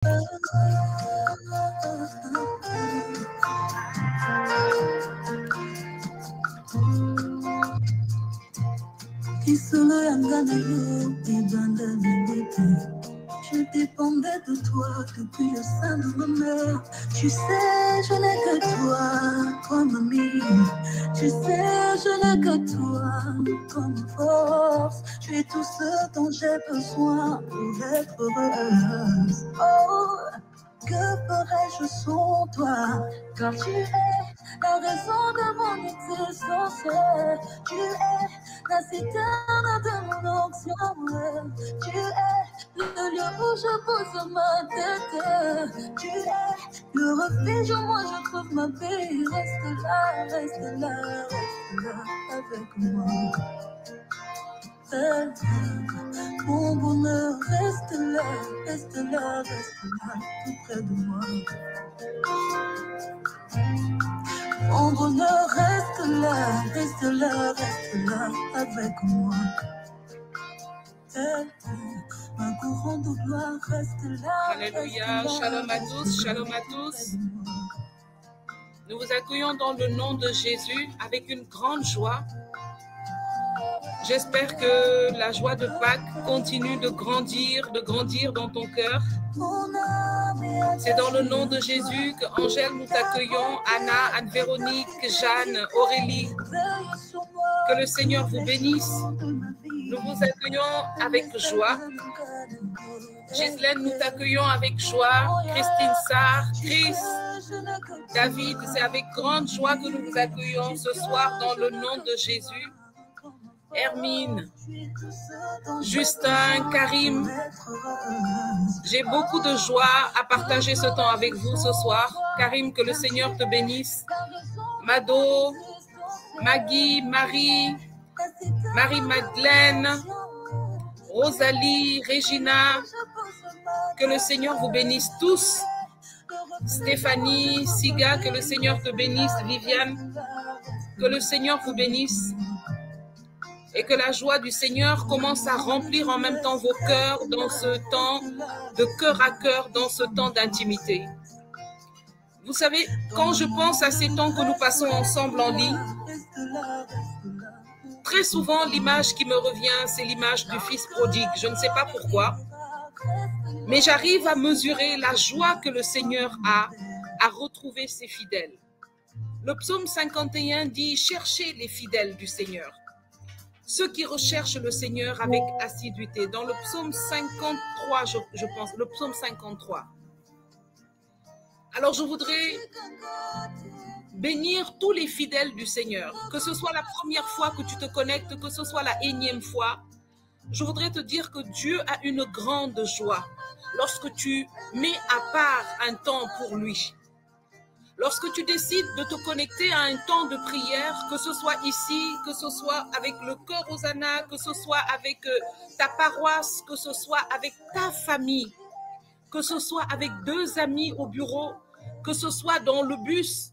Je dépendais de toi depuis le sein de ma mère. Tu sais, je n'ai que toi comme ami. Tu sais, je n'ai que toi comme force. Tu es tout ce dont j'ai besoin pour être heureuse. Oh, que ferais-je sans toi? Car tu es la raison de mon existence. Tu es la citerne de mon onction. Tu es le lieu où je pose ma tête. Tu es le refuge où moi je trouve ma paix. Reste là, reste là, reste là avec moi. Mon bonheur reste là, reste là, reste là, tout près de moi. Mon bonheur reste là, reste là, reste là avec moi. Un courant de gloire reste là. Alléluia, shalom à tous, shalom à tous. Nous vous accueillons dans le nom de Jésus avec une grande joie. J'espère que la joie de Pâques continue de grandir dans ton cœur. C'est dans le nom de Jésus que Angèle, nous t'accueillons, Anna, Anne-Véronique, Jeanne, Aurélie. Que le Seigneur vous bénisse. Nous vous accueillons avec joie. Gisèle, nous t'accueillons avec joie. Christine Sarr, Chris, David, c'est avec grande joie que nous vous accueillons ce soir dans le nom de Jésus. Hermine, Justin, Karim, j'ai beaucoup de joie à partager ce temps avec vous ce soir. Karim, que le Seigneur te bénisse. Mado, Maggie, Marie-Madeleine, Rosalie, Regina, que le Seigneur vous bénisse tous. Stéphanie, Siga, que le Seigneur te bénisse. Viviane, que le Seigneur vous bénisse. Et que la joie du Seigneur commence à remplir en même temps vos cœurs dans ce temps de cœur à cœur, dans ce temps d'intimité. Vous savez, quand je pense à ces temps que nous passons ensemble en ligne, très souvent l'image qui me revient, c'est l'image du fils prodigue. Je ne sais pas pourquoi, mais j'arrive à mesurer la joie que le Seigneur a à retrouver ses fidèles. Le psaume 51 dit « Cherchez les fidèles du Seigneur ». Ceux qui recherchent le Seigneur avec assiduité. Dans le psaume 53, je pense, le psaume 53. Alors, je voudrais bénir tous les fidèles du Seigneur, que ce soit la première fois que tu te connectes, que ce soit la énième fois. Je voudrais te dire que Dieu a une grande joie lorsque tu mets à part un temps pour lui. Lorsque tu décides de te connecter à un temps de prière, que ce soit ici, que ce soit avec le cœur Hosanna, que ce soit avec ta paroisse, que ce soit avec ta famille, que ce soit avec 2 amis au bureau, que ce soit dans le bus,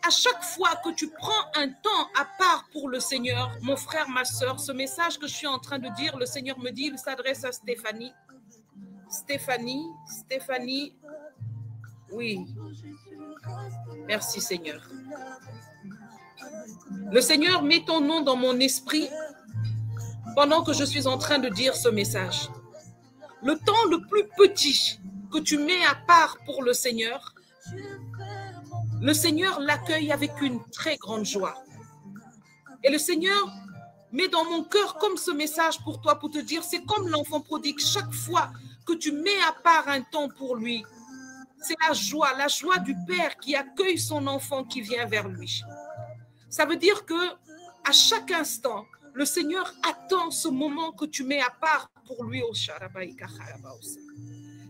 à chaque fois que tu prends un temps à part pour le Seigneur, mon frère, ma soeur, ce message que je suis en train de dire, le Seigneur me dit, il s'adresse à Stéphanie. Stéphanie, oui. Merci Seigneur. Le Seigneur met ton nom dans mon esprit pendant que je suis en train de dire ce message. Le temps le plus petit que tu mets à part pour le Seigneur l'accueille avec une très grande joie. Et le Seigneur met dans mon cœur comme ce message pour toi, pour te dire, c'est comme l'enfant prodigue, chaque fois que tu mets à part un temps pour lui, c'est la joie du Père qui accueille son enfant qui vient vers lui. Ça veut dire que à chaque instant, le Seigneur attend ce moment que tu mets à part pour lui.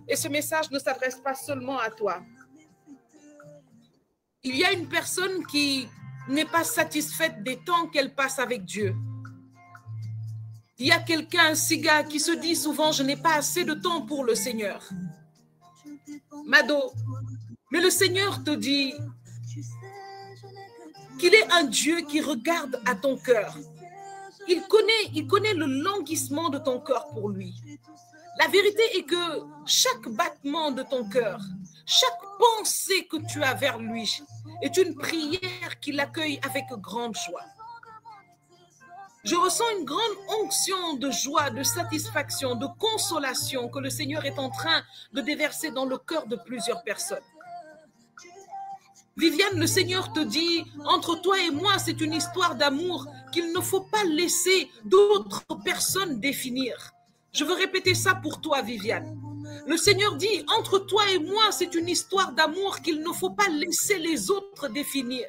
Et ce message ne s'adresse pas seulement à toi. Il y a une personne qui n'est pas satisfaite des temps qu'elle passe avec Dieu. Il y a quelqu'un, un Siga, qui se dit souvent, je n'ai pas assez de temps pour le Seigneur. Mado, mais le Seigneur te dit qu'il est un Dieu qui regarde à ton cœur. Il connaît le languissement de ton cœur pour lui. La vérité est que chaque battement de ton cœur, chaque pensée que tu as vers lui est une prière qu'il accueille avec grande joie. Je ressens une grande onction de joie, de satisfaction, de consolation que le Seigneur est en train de déverser dans le cœur de plusieurs personnes. Viviane, le Seigneur te dit, entre toi et moi, c'est une histoire d'amour qu'il ne faut pas laisser d'autres personnes définir. Je veux répéter ça pour toi, Viviane. Le Seigneur dit, entre toi et moi, c'est une histoire d'amour qu'il ne faut pas laisser les autres définir.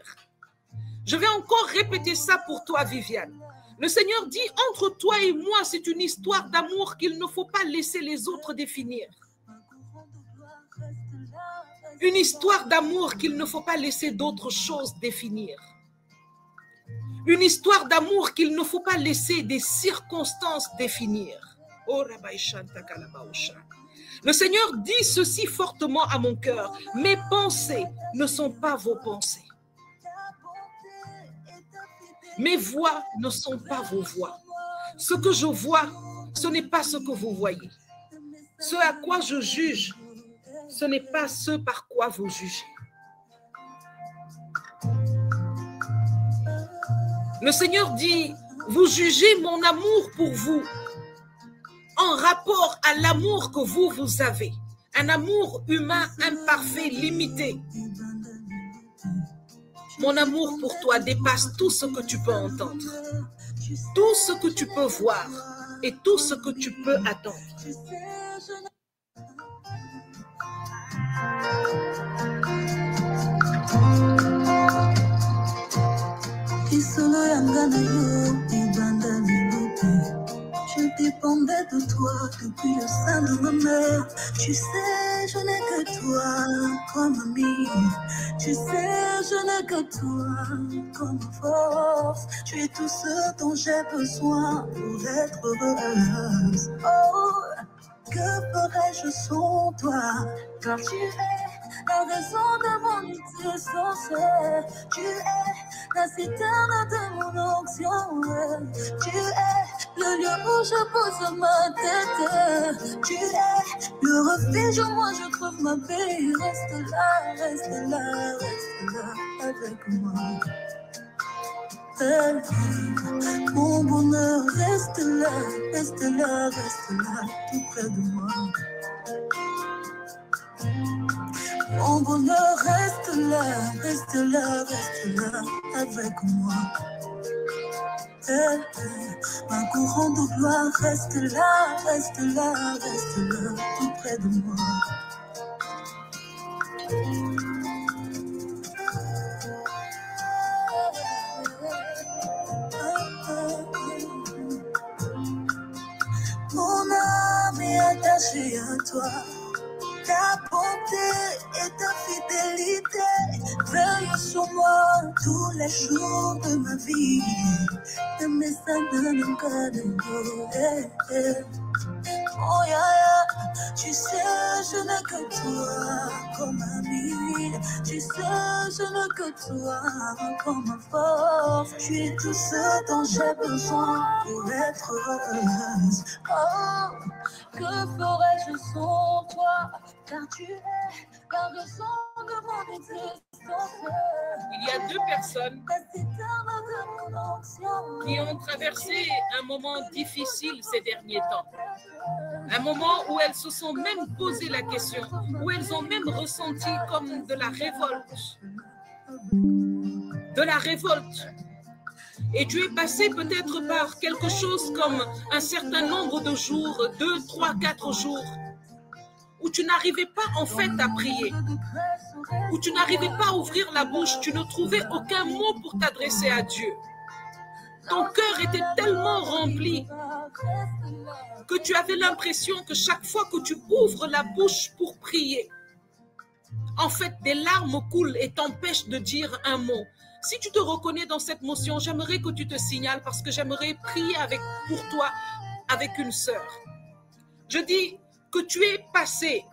Je vais encore répéter ça pour toi, Viviane. Le Seigneur dit, entre toi et moi, c'est une histoire d'amour qu'il ne faut pas laisser les autres définir. Une histoire d'amour qu'il ne faut pas laisser d'autres choses définir. Une histoire d'amour qu'il ne faut pas laisser des circonstances définir. Le Seigneur dit ceci fortement à mon cœur. Mes pensées ne sont pas vos pensées. Mes voix ne sont pas vos voix. Ce que je vois, ce n'est pas ce que vous voyez. Ce à quoi je juge, ce n'est pas ce par quoi vous jugez. Le Seigneur dit, vous jugez mon amour pour vous en rapport à l'amour que vous avez. Un amour humain, imparfait, limité. Mon amour pour toi dépasse tout ce que tu peux entendre, tout ce que tu peux voir et tout ce que tu peux attendre. Je dépendais de toi depuis le sein de ma mère. Tu sais, je n'ai que toi comme ami. Tu sais, je n'ai que toi comme force. Tu es tout ce dont j'ai besoin pour être heureuse. Oh, que ferais-je sans toi? Car tu es la raison de mon existence. Tu es la citerne de mon onction. Tu es le lieu où je pose ma tête. Tu es le refuge où moi je trouve ma paix. Reste là, reste là, reste là avec moi. Mon bonheur reste là, reste là, reste là, tout près de moi. Mon bonheur reste là, reste là, reste là avec moi. Ma couronne de gloire reste là, reste là, reste là, tout près de moi. Mon âme est attachée à toi. Ta bonté et ta fidélité veillent sur moi tous les jours de ma vie. Oh yeah, yeah. Tu sais, je n'ai que toi comme ami. Tu sais, je n'ai que toi comme force. Tu es tout ce dont j'ai besoin pour être heureuse. Oh, que ferais-je sans toi? Car tu es la raison de mon existence. Il y a deux personnes qui ont traversé un moment difficile ces derniers temps. Un moment où elles se sont même posé la question, où elles ont même ressenti comme de la révolte. De la révolte. Et tu es passé peut-être par quelque chose comme un certain nombre de jours, 2, 3, 4 jours, où tu n'arrivais pas en fait à prier, où tu n'arrivais pas à ouvrir la bouche, tu ne trouvais aucun mot pour t'adresser à Dieu. Ton cœur était tellement rempli que tu avais l'impression que chaque fois que tu ouvres la bouche pour prier, en fait, des larmes coulent et t'empêchent de dire un mot. Si tu te reconnais dans cette motion, j'aimerais que tu te signales parce que j'aimerais prier pour toi avec une sœur. Je dis que tu es passé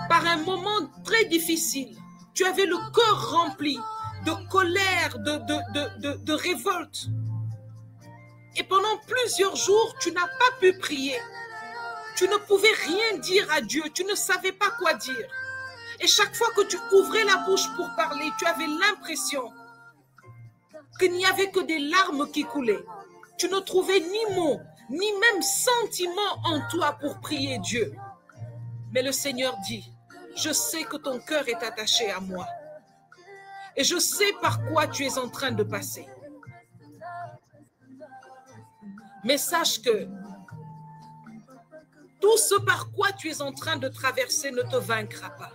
par un moment très difficile. Tu avais le cœur rempli de colère, de révolte. Et pendant plusieurs jours, tu n'as pas pu prier. tu ne pouvais rien dire à Dieu, tu ne savais pas quoi dire. Et chaque fois que tu ouvrais la bouche pour parler, tu avais l'impression qu'il n'y avait que des larmes qui coulaient. Tu ne trouvais ni mots, ni même sentiment en toi pour prier Dieu. Mais le Seigneur dit, je sais que ton cœur est attaché à moi. Et je sais par quoi tu es en train de passer. Mais sache que tout ce par quoi tu es en train de traverser ne te vaincra pas.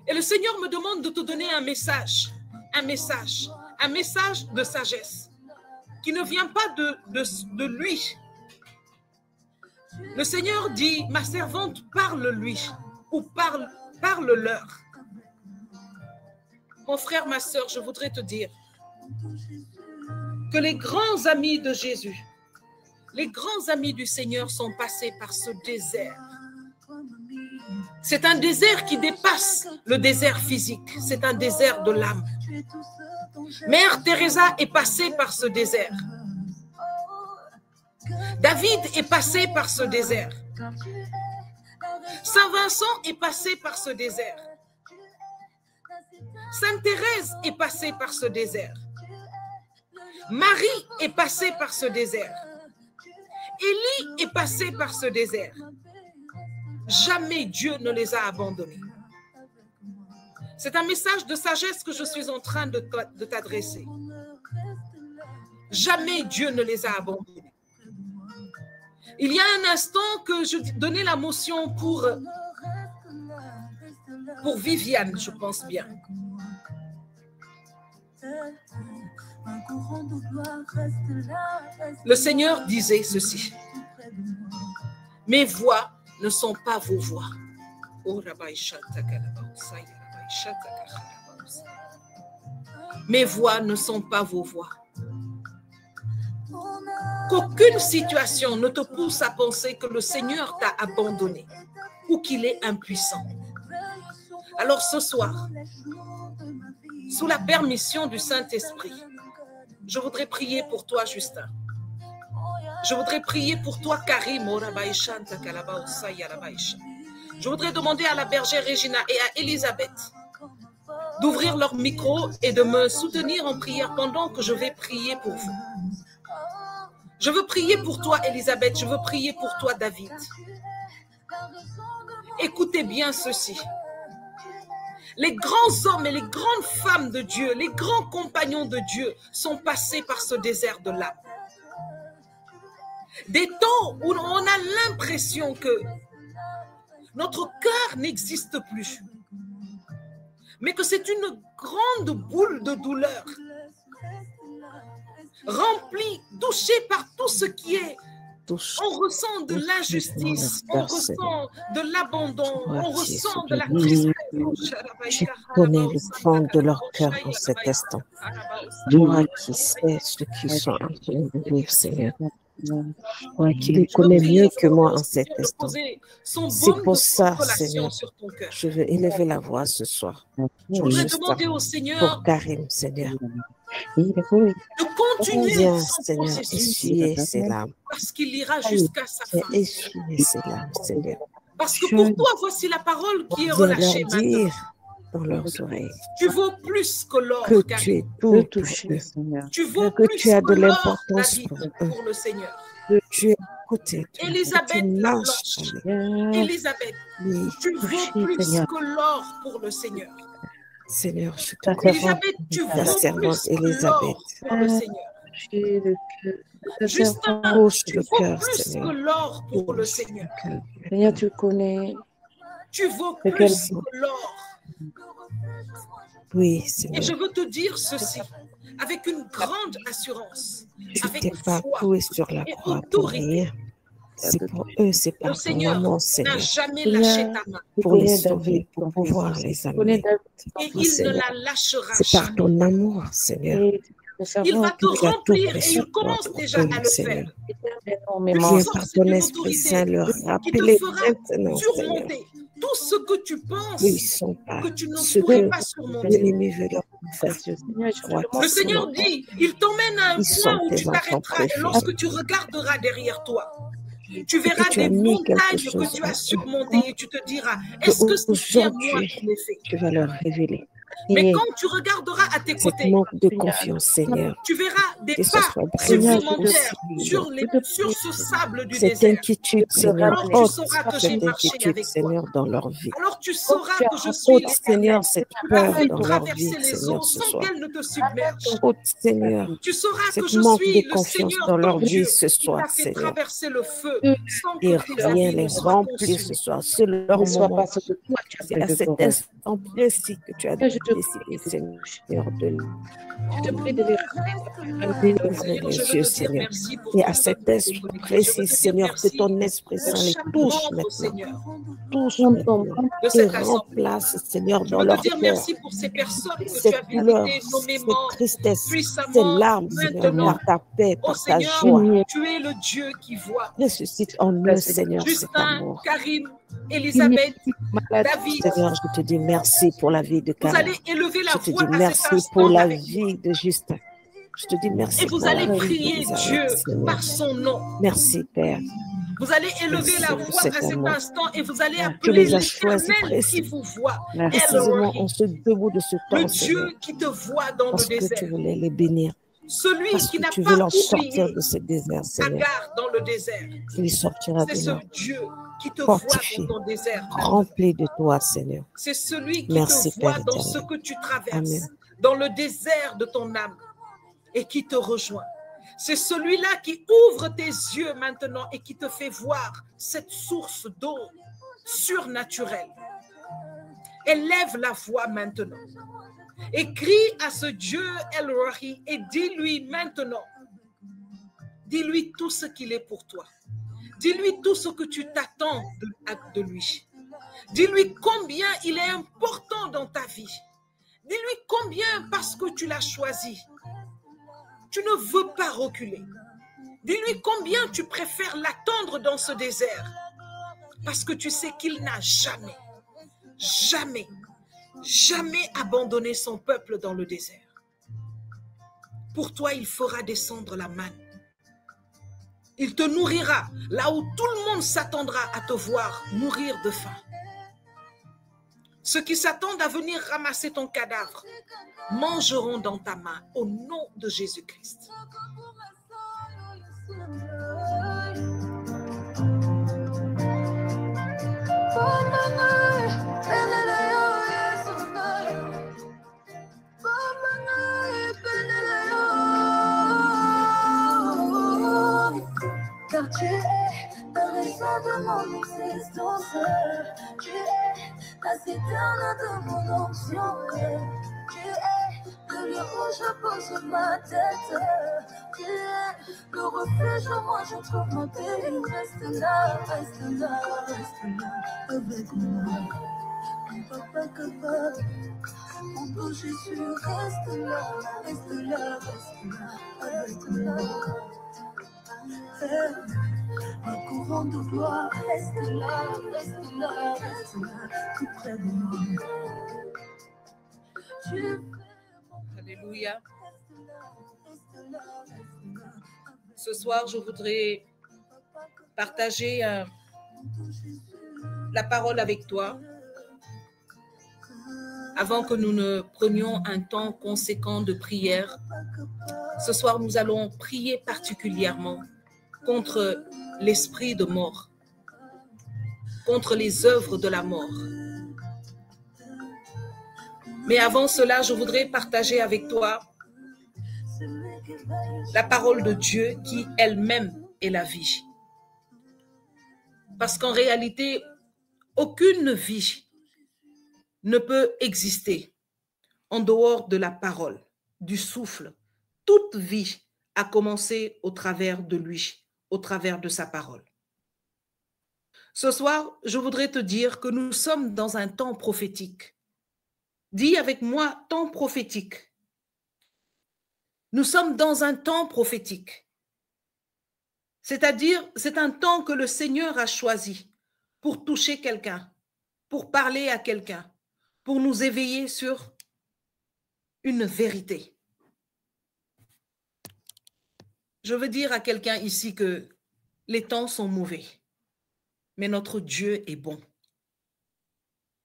Et le Seigneur me demande de te donner un message de sagesse qui ne vient pas de lui. Le Seigneur dit, ma servante parle-lui ou parle-leur. Mon frère, ma soeur, je voudrais te dire que les grands amis de Jésus, les grands amis du Seigneur sont passés par ce désert. C'est un désert qui dépasse le désert physique. C'est un désert de l'âme. Mère Teresa est passée par ce désert. David est passé par ce désert. Saint Vincent est passé par ce désert. Sainte Thérèse est passée par ce désert. Marie est passée par ce désert. Élie est passé par ce désert. Jamais Dieu ne les a abandonnés. C'est un message de sagesse que je suis en train de t'adresser. Jamais Dieu ne les a abandonnés. Il y a un instant que je donnais la motion pour Viviane, je pense bien. Le Seigneur disait ceci. Mes voix ne sont pas vos voix. Mes voix ne sont pas vos voix. Qu'aucune situation ne te pousse à penser que le Seigneur t'a abandonné ou qu'il est impuissant. Alors ce soir, sous la permission du Saint-Esprit, je voudrais prier pour toi, Justin. Je voudrais prier pour toi, Karim. Je voudrais demander à la bergère Regina et à Elisabeth d'ouvrir leur micro et de me soutenir en prière pendant que je vais prier pour vous. Je veux prier pour toi, Elisabeth. Je veux prier pour toi, David. Écoutez bien ceci. Les grands hommes et les grandes femmes de Dieu, les grands compagnons de Dieu sont passés par ce désert de l'âme. Des temps où on a l'impression que notre cœur n'existe plus, mais que c'est une grande boule de douleur, remplie, touchée par tout ce qui est. On ressent de l'injustice, on ressent de l'abandon, on ressent de la tristesse. Tu connais le fond de leur cœur en cet instant. Toi qui sais ce qu'ils sont en train de vivre, Seigneur. Toi qui les connais mieux que moi en cet instant. C'est pour ça, Seigneur, je veux élever la voix ce soir. Je voudrais demander au Seigneur pour Karim, Seigneur. De continuer Seigneur, essuyer ses larmes. Parce qu'il ira jusqu'à sa fin. Essuyer ses larmes, Seigneur. Parce que pour toi, voici la parole qui est relâchée maintenant. Dans leurs oreilles. Tu vaux plus que l'or, que tu es tout touché, Seigneur. Tu vaux que plus tu as de que l'or, l'importance David, pour le Seigneur. Que tu es à côté. Elisabeth, la cloche. Elisabeth, tu vaux plus que l'or pour le Seigneur. Seigneur, je te confie Elisabeth, tu vaux ta plus servante que l'or Elisabeth. pour le Seigneur. Justin, Touche tu le vaux cœur, plus Seigneur. que l'or pour le Seigneur. Seigneur, tu connais. Tu vaux plus que l'or. Oui, Seigneur. Et je veux te dire ceci, avec une grande assurance, Tu avec t'es pas foi cloué sur la et croix pour autorité. rien. C'est pour eux, c'est Le par ton Seigneur amour, n'a Seigneur, jamais lâché ta main pour les sauver, pour pouvoir les amener. et il ne la lâchera C'est par jamais. ton amour, Seigneur. Il va te Tu as tout remplir et pris il sur toi commence pour déjà eux, à le Seigneur. faire. Viens par ton Esprit Saint le Qui te rappeler fera maintenant, Seigneur. surmonter tout ce que tu penses Ils sont pas que tu ne ce pourrais que pas surmonter. l'ennemi veut leur faire. Je crois Le qu'ils Seigneur sont, dit, il t'emmène à un ils point sont où tes tu enfants t'arrêteras et préférés. lorsque tu regarderas derrière toi, tu Et que verras tu as des mis quelque montagnes que chose tu en as eux, surmontées et tu te diras, que est-ce que c'est bien moi aujourd'hui, qui l'ai fait? tu vas leur révéler. Mais quand tu regarderas à tes Cette côtés, manque de confiance, Seigneur, tu verras des que ce pas soit brisé supplémentaires aussi. sur ce sable du Cette désert. inquiétude, Seigneur, Alors tu ôte sauras que j'ai cette marché inquiétude, avec toi. Seigneur, dans leur vie. Alors tu sauras que je suis Ôte, l'Éternel. Seigneur, cette Tu peur as fait dans leur vie, traverser les Seigneur, eaux ce sans soir. qu'elles ne te submergent. Ôte, Seigneur, Tu sauras que cette je manque suis de le confiance Seigneur dans leur ton vie Dieu ce qui soir, t'a fait Seigneur. traverser le feu sans Et que tes rien habits les ne soient remplit ce consumés. soir. C'est leur ne soit moment. pas ce que toi tu as C'est à prévu cet pour eux. instant précis que tu as Seigneur, je te décidé, prie Seigneur, de je te prie de les ramener ouvrir Seigneur, je les veux yeux, te dire Seigneur. merci pour Et ton à cet peuple qui est instant connecté. Je précis, veux te dire Seigneur, que merci ton Esprit pour Saint les chaque touche membre, maintenant. Seigneur, Touche ton maintenant. de Et cette assemblée. remplace, Seigneur, Je dans veux te leur dire cœur merci pour ces personnes que tu cette as douleur, visitées cette nommément, tristesse, ces puissamment, larmes, Seigneur, maintenant. par ta paix, Oh par ta Seigneur, joie. tu es le Dieu qui voit. Ressuscite en eux, Seigneur, cet Justin, amour. Karim, Elisabeth, David, Seigneur, je te dis merci pour la vie de vous Karim. allez élever la Je te voix dis à cet merci pour instant la avec moi. vie de Justin. Je te dis merci Et vous pour la allez vie prier d'Elisabeth, Dieu Seigneur. par son nom. Merci, Père. Vous allez élever Merci la pour voix cet à cet amour. instant et vous allez Tu appeler les as choisis l'Éternel qui vous voit. précisément Elohim, en ce debout de ce le temps, Seigneur, Dieu qui te voit dans le parce que tu désert. voulais les bénir, Celui parce qui que n'a tu veux pas leur sortir oublié de ce désert, Seigneur. Agar dans le désert. Tu les sortiras C'est de ce là, Dieu qui te voit fortifié, dans ton désert. rempli de toi, Seigneur. C'est celui qui Merci, te voit Père dans ce éternel. que tu traverses, Amen. dans le désert de ton âme et qui te rejoint. C'est celui-là qui ouvre tes yeux maintenant et qui te fait voir cette source d'eau surnaturelle. Élève la voix maintenant. Et crie à ce Dieu El-Rahi et dis-lui maintenant, dis-lui tout ce qu'il est pour toi. Dis-lui tout ce que tu t'attends de lui. Dis-lui combien il est important dans ta vie. Dis-lui combien parce que tu l'as choisi. Tu ne veux pas reculer. Dis-lui combien tu préfères l'attendre dans ce désert. Parce que tu sais qu'il n'a jamais, jamais, jamais abandonné son peuple dans le désert. Pour toi, il fera descendre la manne. Il te nourrira là où tout le monde s'attendra à te voir mourir de faim. Ceux qui s'attendent à venir ramasser ton cadavre mangeront dans ta main au nom de Jésus-Christ. Car tu es la raison de mon existence. Tu es la citerne de mon onction. Tu es le lieu où je pose ma tête. Tu es le refuge où moi je trouve ma paix. Reste là, reste là, reste là avec moi. Papa, papa, mon beau Jésus, reste là, reste là, reste là avec moi. Ma couronne de gloire, reste là, reste là, reste là, tout près de moi. Alléluia. Ce soir, je voudrais partager la parole avec toi avant que nous ne prenions un temps conséquent de prière. Ce soir, nous allons prier particulièrement contre l'esprit de mort, contre les œuvres de la mort. Mais avant cela, je voudrais partager avec toi la parole de Dieu qui elle-même est la vie. Parce qu'en réalité, aucune vie ne peut exister en dehors de la parole, du souffle. Toute vie a commencé au travers de lui, au travers de sa parole. Ce soir, je voudrais te dire que nous sommes dans un temps prophétique. Dis avec moi, temps prophétique. Nous sommes dans un temps prophétique. C'est-à-dire, c'est un temps que le Seigneur a choisi pour toucher quelqu'un, pour parler à quelqu'un, pour nous éveiller sur une vérité. Je veux dire à quelqu'un ici que les temps sont mauvais, mais notre Dieu est bon.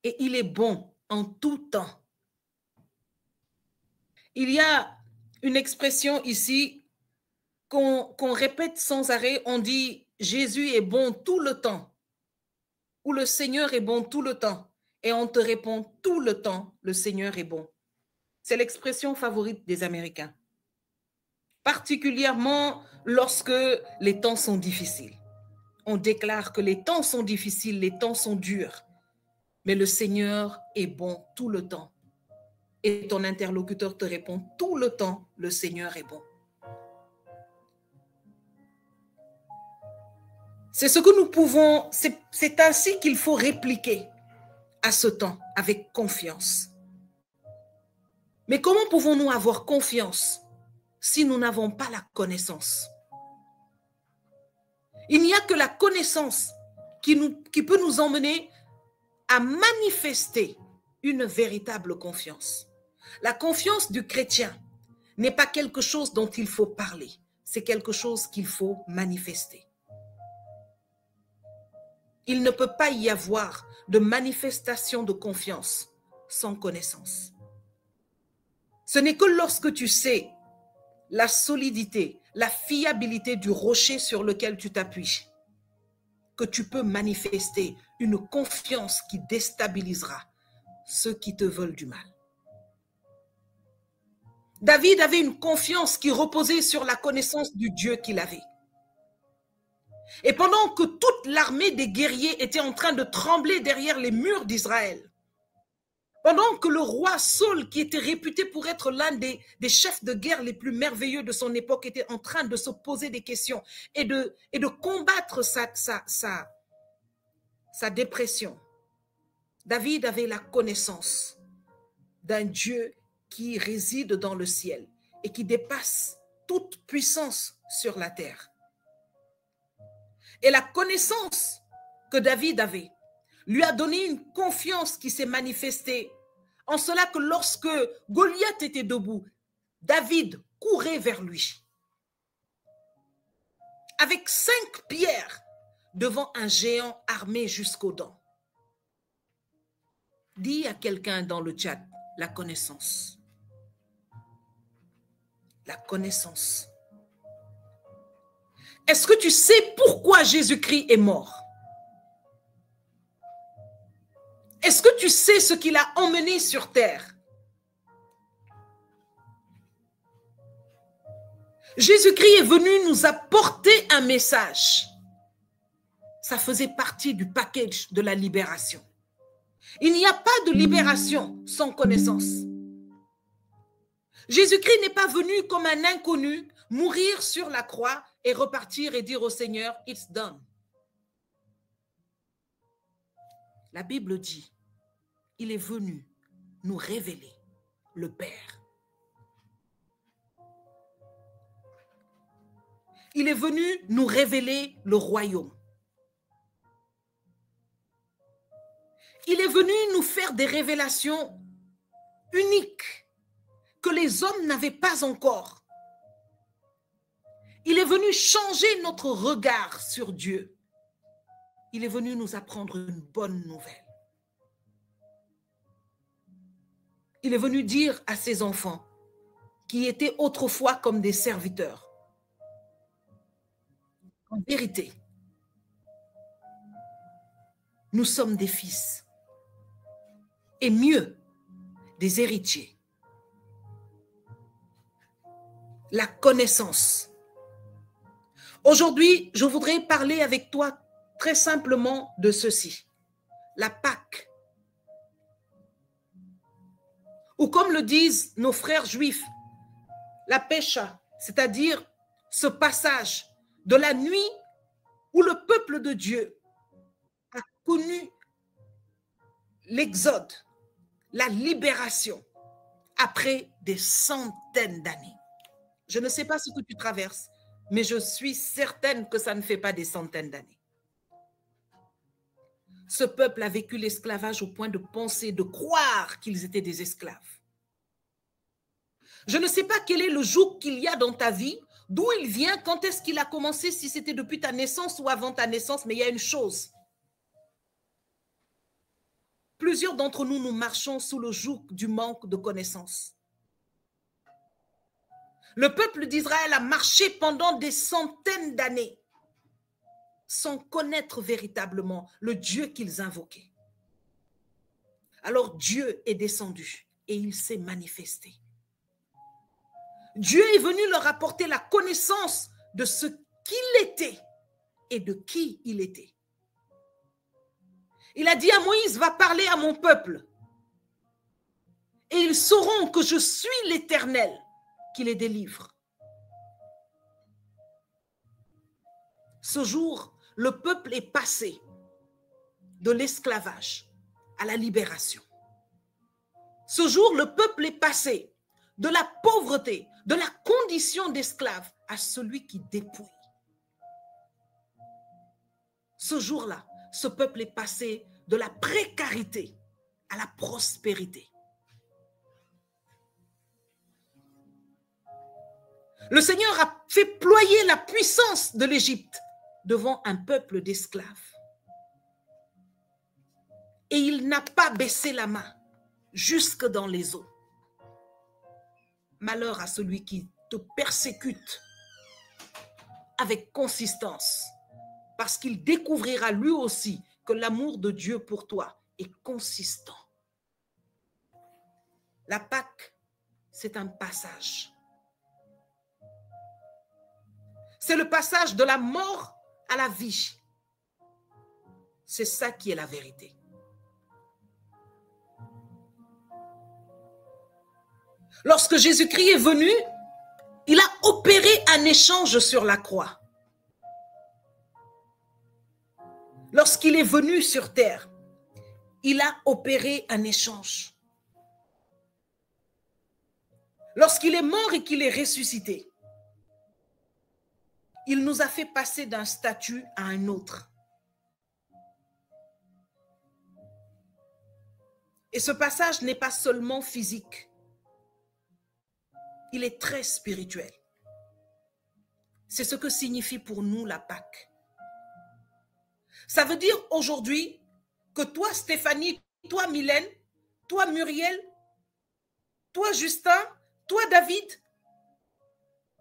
Et il est bon en tout temps. Il y a une expression ici qu'on répète sans arrêt. On dit Jésus est bon tout le temps, ou le Seigneur est bon tout le temps. Et on te répond tout le temps, le Seigneur est bon. C'est l'expression favorite des Américains. Particulièrement lorsque les temps sont difficiles. On déclare que les temps sont difficiles, les temps sont durs. Mais le Seigneur est bon tout le temps. Et ton interlocuteur te répond tout le temps, le Seigneur est bon. C'est ce que nous pouvons, c'est ainsi qu'il faut répliquer à ce temps avec confiance. Mais comment pouvons-nous avoir confiance si nous n'avons pas la connaissance? Il n'y a que la connaissance qui peut nous emmener à manifester une véritable confiance. La confiance du chrétien n'est pas quelque chose dont il faut parler, c'est quelque chose qu'il faut manifester. Il ne peut pas y avoir de manifestation de confiance sans connaissance. Ce n'est que lorsque tu sais la solidité, la fiabilité du rocher sur lequel tu t'appuies que tu peux manifester une confiance qui déstabilisera ceux qui te veulent du mal. David avait une confiance qui reposait sur la connaissance du Dieu qu'il avait. Et pendant que toute l'armée des guerriers était en train de trembler derrière les murs d'Israël, pendant que le roi Saul, qui était réputé pour être l'un des chefs de guerre les plus merveilleux de son époque, était en train de se poser des questions et de combattre sa dépression, David avait la connaissance d'un Dieu qui réside dans le ciel et qui dépasse toute puissance sur la terre. Et la connaissance que David avait lui a donné une confiance qui s'est manifestée en cela que lorsque Goliath était debout, David courait vers lui avec 5 pierres devant un géant armé jusqu'aux dents. Dis à quelqu'un dans le chat, la connaissance. La connaissance. Est-ce que tu sais pourquoi Jésus-Christ est mort? Est-ce que tu sais ce qu'il a emmené sur terre? Jésus-Christ est venu nous apporter un message. Ça faisait partie du package de la libération. Il n'y a pas de libération sans connaissance. Jésus-Christ n'est pas venu comme un inconnu, mourir sur la croix et repartir et dire au Seigneur, « It's done ». La Bible dit, il est venu nous révéler le Père. Il est venu nous révéler le royaume. Il est venu nous faire des révélations uniques que les hommes n'avaient pas encore. Il est venu changer notre regard sur Dieu. Il est venu nous apprendre une bonne nouvelle. Il est venu dire à ses enfants, qui étaient autrefois comme des serviteurs, en vérité, nous sommes des fils, et mieux, des héritiers. La connaissance. Aujourd'hui, je voudrais parler avec toi très simplement de ceci. La Pâque. Ou comme le disent nos frères juifs, la Pécha, c'est-à-dire ce passage de la nuit où le peuple de Dieu a connu l'exode, la libération, après des centaines d'années. Je ne sais pas ce que tu traverses, mais je suis certaine que ça ne fait pas des centaines d'années. Ce peuple a vécu l'esclavage au point de penser, de croire qu'ils étaient des esclaves. Je ne sais pas quel est le joug qu'il y a dans ta vie, d'où il vient, quand est-ce qu'il a commencé, si c'était depuis ta naissance ou avant ta naissance, mais il y a une chose. Plusieurs d'entre nous, nous marchons sous le joug du manque de connaissances. Le peuple d'Israël a marché pendant des centaines d'années sans connaître véritablement le Dieu qu'ils invoquaient. Alors Dieu est descendu et il s'est manifesté. Dieu est venu leur apporter la connaissance de ce qu'il était et de qui il était. Il a dit à Moïse, va parler à mon peuple et ils sauront que je suis l'Éternel qui les délivre. Ce jour, le peuple est passé de l'esclavage à la libération. Ce jour, le peuple est passé de la pauvreté, de la condition d'esclave à celui qui dépouille. Ce jour-là, ce peuple est passé de la précarité à la prospérité. Le Seigneur a fait ployer la puissance de l'Égypte devant un peuple d'esclaves. Et il n'a pas baissé la main jusque dans les eaux. Malheur à celui qui te persécute avec consistance, parce qu'il découvrira lui aussi que l'amour de Dieu pour toi est consistant. La Pâque, c'est un passage. C'est le passage de la mort à la vie. C'est ça qui est la vérité. Lorsque Jésus-Christ est venu, il a opéré un échange sur la croix. Lorsqu'il est venu sur terre, il a opéré un échange. Lorsqu'il est mort et qu'il est ressuscité, il nous a fait passer d'un statut à un autre. Et ce passage n'est pas seulement physique. Il est très spirituel. C'est ce que signifie pour nous la Pâque. Ça veut dire aujourd'hui que toi, Stéphanie, toi, Mylène, toi, Muriel, toi, Justin, toi, David,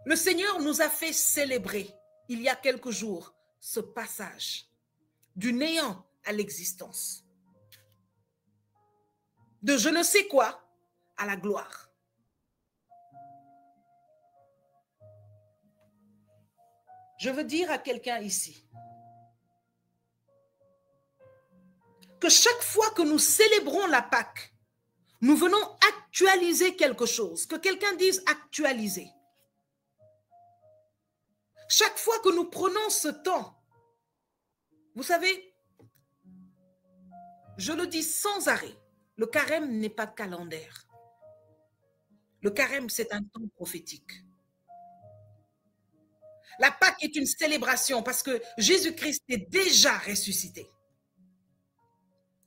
le Seigneur nous a fait célébrer il y a quelques jours ce passage du néant à l'existence. De je ne sais quoi à la gloire. Je veux dire à quelqu'un ici que chaque fois que nous célébrons la Pâque, nous venons actualiser quelque chose. Que quelqu'un dise actualiser. Chaque fois que nous prenons ce temps, vous savez, je le dis sans arrêt, le carême n'est pas calendaire. Le carême, c'est un temps prophétique. La Pâque est une célébration parce que Jésus-Christ est déjà ressuscité.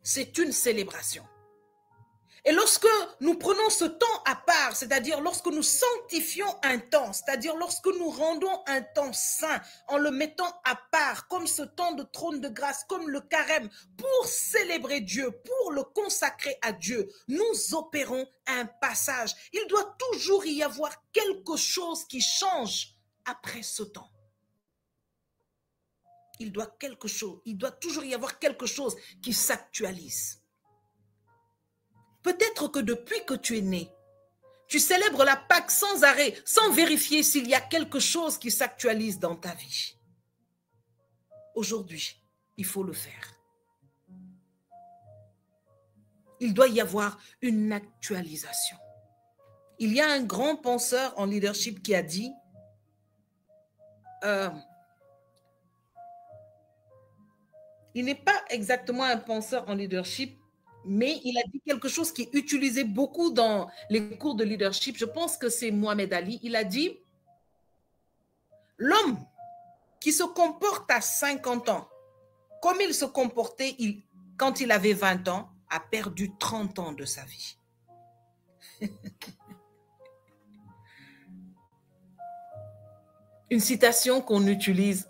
C'est une célébration. Et lorsque nous prenons ce temps à part, c'est-à-dire lorsque nous sanctifions un temps, c'est-à-dire lorsque nous rendons un temps saint en le mettant à part, comme ce temps de trône de grâce, comme le carême, pour célébrer Dieu, pour le consacrer à Dieu, nous opérons un passage. Il doit toujours y avoir quelque chose qui change après ce temps. Il doit toujours y avoir quelque chose qui s'actualise. Peut-être que depuis que tu es né, tu célèbres la Pâque sans arrêt, sans vérifier s'il y a quelque chose qui s'actualise dans ta vie. Aujourd'hui, il faut le faire. Il doit y avoir une actualisation. Il y a un grand penseur en leadership qui a dit il n'est pas exactement un penseur en leadership, mais il a dit quelque chose qui est utilisé beaucoup dans les cours de leadership. Je pense que c'est Mohamed Ali. Il a dit, l'homme qui se comporte à 50 ans, comme il se comportait quand il avait 20 ans, a perdu 30 ans de sa vie. Une citation qu'on utilise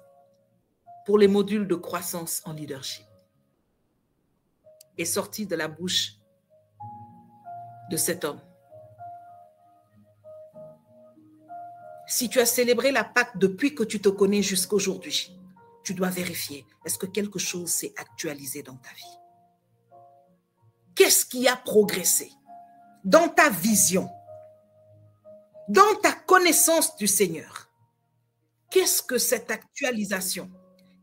pour les modules de croissance en leadership est sortie de la bouche de cet homme. Si tu as célébré la Pâque depuis que tu te connais jusqu'à aujourd'hui, tu dois vérifier, est-ce que quelque chose s'est actualisé dans ta vie? Qu'est-ce qui a progressé dans ta vision, dans ta connaissance du Seigneur? Qu'est-ce que cette actualisation,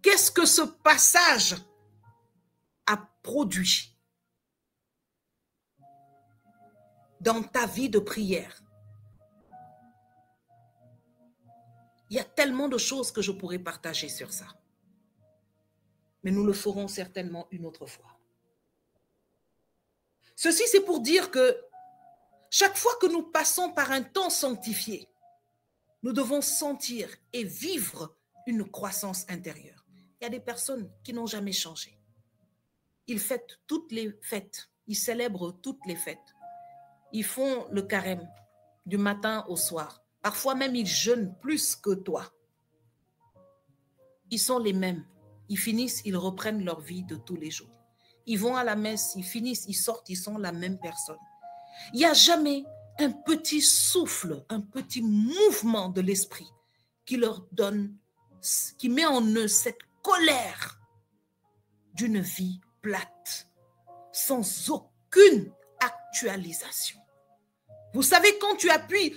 qu'est-ce que ce passage a produit dans ta vie de prière? Il y a tellement de choses que je pourrais partager sur ça. Mais nous le ferons certainement une autre fois. Ceci, c'est pour dire que chaque fois que nous passons par un temps sanctifié, nous devons sentir et vivre une croissance intérieure. Il y a des personnes qui n'ont jamais changé. Ils fêtent toutes les fêtes. Ils célèbrent toutes les fêtes. Ils font le carême du matin au soir. Parfois même, ils jeûnent plus que toi. Ils sont les mêmes. Ils finissent, ils reprennent leur vie de tous les jours. Ils vont à la messe, ils finissent, ils sortent, ils sont la même personne. Il n'y a jamais un petit souffle, un petit mouvement de l'esprit qui leur donne, qui met en eux cette colère d'une vie plate, sans aucune actualisation. Vous savez, quand tu appuies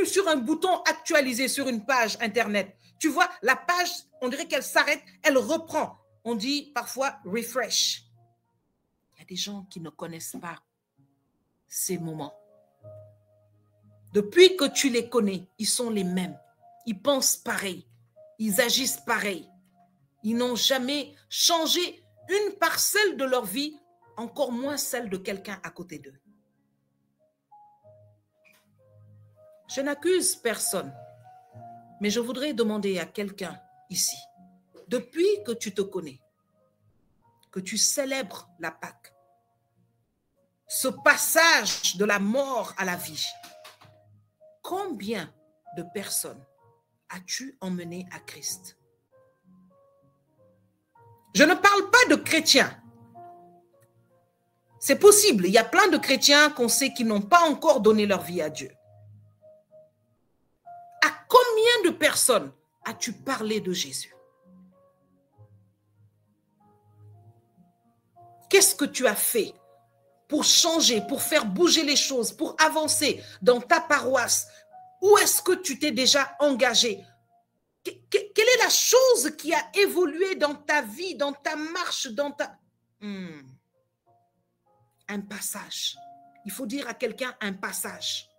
sur un bouton actualiser sur une page Internet, tu vois, la page, on dirait qu'elle s'arrête, elle reprend. On dit parfois refresh. Il y a des gens qui ne connaissent pas ces moments. Depuis que tu les connais, ils sont les mêmes. Ils pensent pareil. Ils agissent pareil. Ils n'ont jamais changé une parcelle de leur vie, encore moins celle de quelqu'un à côté d'eux. Je n'accuse personne, mais je voudrais demander à quelqu'un ici, depuis que tu te connais, que tu célèbres la Pâque, ce passage de la mort à la vie, combien de personnes as-tu emmené à Christ? Je ne parle pas de chrétiens. C'est possible, il y a plein de chrétiens qu'on sait qui n'ont pas encore donné leur vie à Dieu. À combien de personnes as-tu parlé de Jésus? Qu'est-ce que tu as fait pour changer, pour faire bouger les choses, pour avancer dans ta paroisse? Où est-ce que tu t'es déjà engagé? Quelle est la chose qui a évolué dans ta vie, dans ta marche, dans ta... Un passage. Il faut dire à quelqu'un un passage.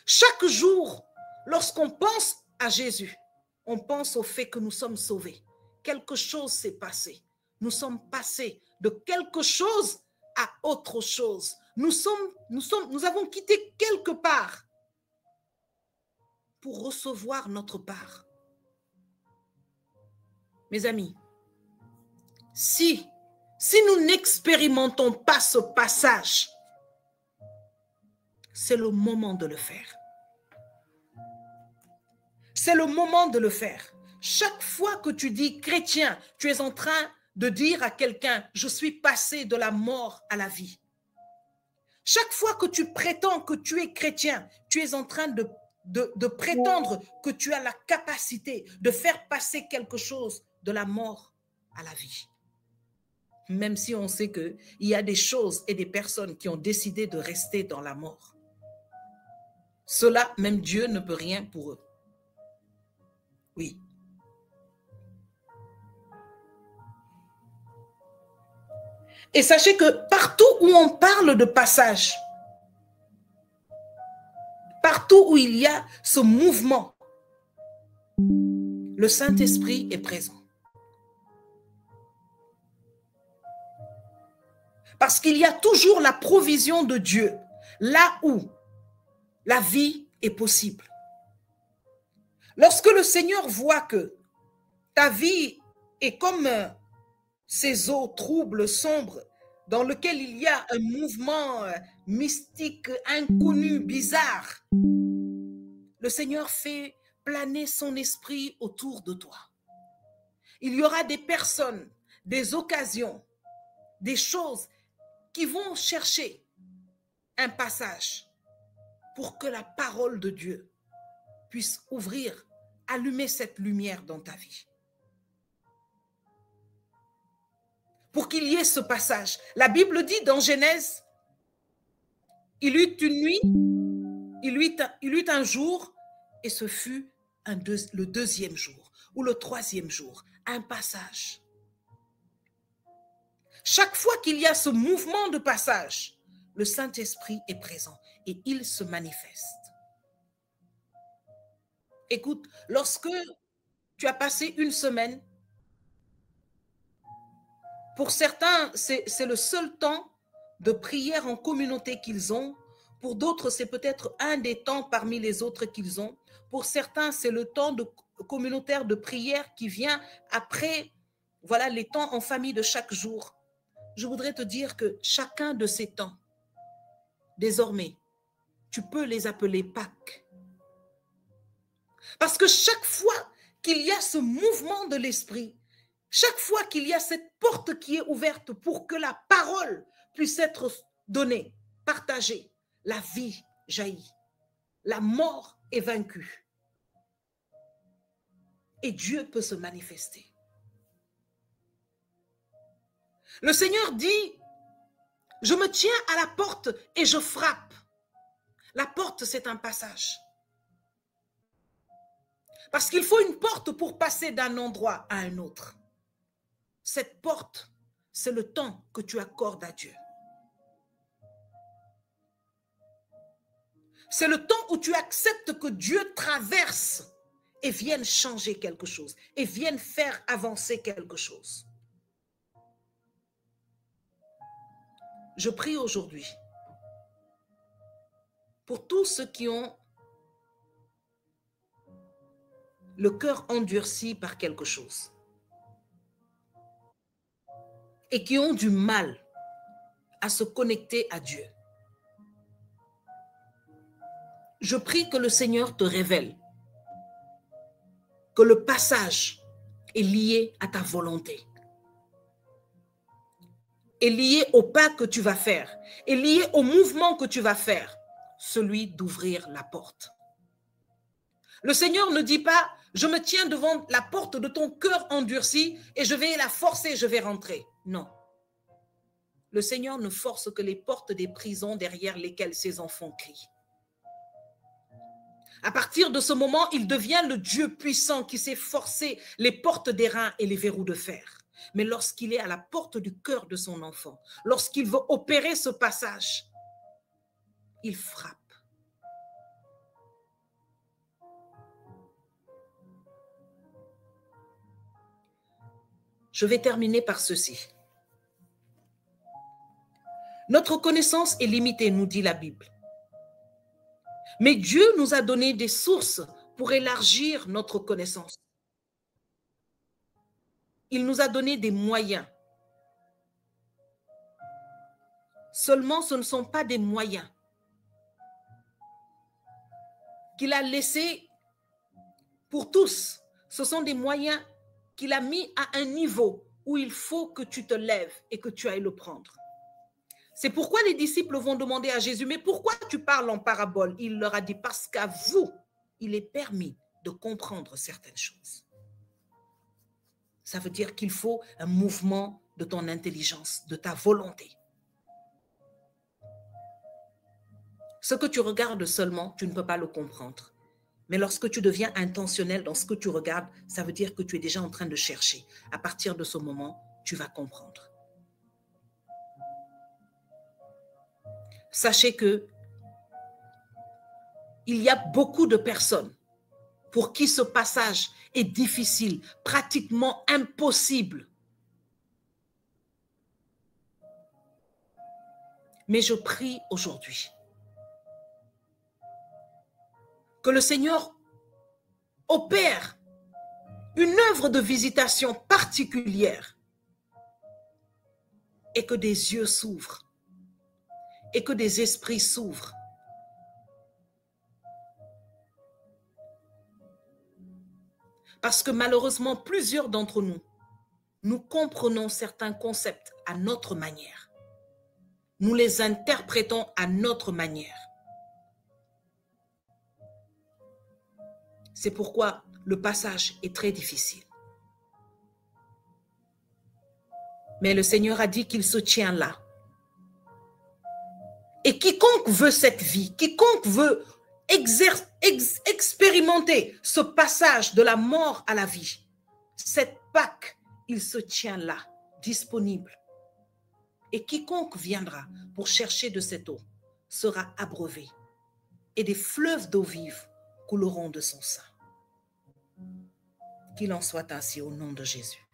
Chaque jour, lorsqu'on pense à Jésus, on pense au fait que nous sommes sauvés. Quelque chose s'est passé. Nous sommes passés de quelque chose à autre chose. Nous avons quitté quelque part pour recevoir notre part. Mes amis, si nous n'expérimentons pas ce passage, c'est le moment de le faire. C'est le moment de le faire. Chaque fois que tu dis chrétien, tu es en train de dire à quelqu'un, je suis passé de la mort à la vie. Chaque fois que tu prétends que tu es chrétien, tu es en train de prétendre que tu as la capacité de faire passer quelque chose de la mort à la vie. Même si on sait qu'il y a des choses et des personnes qui ont décidé de rester dans la mort. Cela, même Dieu ne peut rien pour eux. Oui. Et sachez que partout où on parle de passage, partout où il y a ce mouvement, le Saint-Esprit est présent. Parce qu'il y a toujours la provision de Dieu, là où la vie est possible. Lorsque le Seigneur voit que ta vie est comme ces eaux troubles, sombres, dans lesquelles il y a un mouvement mystique, inconnu, bizarre, le Seigneur fait planer son esprit autour de toi. Il y aura des personnes, des occasions, des choses qui vont chercher un passage pour que la parole de Dieu puisse ouvrir, allumer cette lumière dans ta vie. Pour qu'il y ait ce passage. La Bible dit dans Genèse, il eut une nuit, il eut un jour, et ce fut le deuxième jour ou le troisième jour, un passage. Chaque fois qu'il y a ce mouvement de passage, le Saint-Esprit est présent et il se manifeste. Écoute, lorsque tu as passé une semaine, pour certains, c'est le seul temps de prière en communauté qu'ils ont. Pour d'autres, c'est peut-être un des temps parmi les autres qu'ils ont. Pour certains, c'est le temps communautaire de prière qui vient après, voilà, les temps en famille de chaque jour. Je voudrais te dire que chacun de ces temps, désormais, tu peux les appeler Pâques. Parce que chaque fois qu'il y a ce mouvement de l'esprit, chaque fois qu'il y a cette porte qui est ouverte pour que la parole puisse être donnée, partagée, la vie jaillit, la mort est vaincue. Et Dieu peut se manifester. Le Seigneur dit, je me tiens à la porte et je frappe. La porte, c'est un passage. Parce qu'il faut une porte pour passer d'un endroit à un autre. Cette porte, c'est le temps que tu accordes à Dieu. C'est le temps où tu acceptes que Dieu traverse et vienne changer quelque chose, et vienne faire avancer quelque chose. Je prie aujourd'hui pour tous ceux qui ont le cœur endurci par quelque chose et qui ont du mal à se connecter à Dieu. Je prie que le Seigneur te révèle que le passage est lié à ta volonté, est lié au pas que tu vas faire, est lié au mouvement que tu vas faire, celui d'ouvrir la porte. Le Seigneur ne dit pas, je me tiens devant la porte de ton cœur endurci et je vais la forcer, je vais rentrer. Non. Le Seigneur ne force que les portes des prisons derrière lesquelles ses enfants crient. À partir de ce moment, il devient le Dieu puissant qui sait forcer les portes d'airain et les verrous de fer. Mais lorsqu'il est à la porte du cœur de son enfant, lorsqu'il veut opérer ce passage, il frappe. Je vais terminer par ceci. Notre connaissance est limitée, nous dit la Bible. Mais Dieu nous a donné des sources pour élargir notre connaissance. Il nous a donné des moyens. Seulement, ce ne sont pas des moyens qu'il a laissés pour tous. Ce sont des moyens qu'il a mis à un niveau où il faut que tu te lèves et que tu ailles le prendre. C'est pourquoi les disciples vont demander à Jésus, mais pourquoi tu parles en parabole? Il leur a dit, parce qu'à vous, il est permis de comprendre certaines choses. Ça veut dire qu'il faut un mouvement de ton intelligence, de ta volonté. Ce que tu regardes seulement, tu ne peux pas le comprendre. Mais lorsque tu deviens intentionnel dans ce que tu regardes, ça veut dire que tu es déjà en train de chercher. À partir de ce moment, tu vas comprendre. Sachez que il y a beaucoup de personnes pour qui ce passage est difficile, pratiquement impossible. Mais je prie aujourd'hui que le Seigneur opère une œuvre de visitation particulière et que des yeux s'ouvrent et que des esprits s'ouvrent. Parce que malheureusement, plusieurs d'entre nous, nous comprenons certains concepts à notre manière. Nous les interprétons à notre manière. C'est pourquoi le passage est très difficile. Mais le Seigneur a dit qu'il se tient là. Et quiconque veut cette vie, quiconque veut expérimenter ce passage de la mort à la vie, cette Pâque, il se tient là, disponible. Et quiconque viendra pour chercher de cette eau sera abreuvé. Et des fleuves d'eau vive couleront de son sein. Qu'il en soit ainsi au nom de Jésus.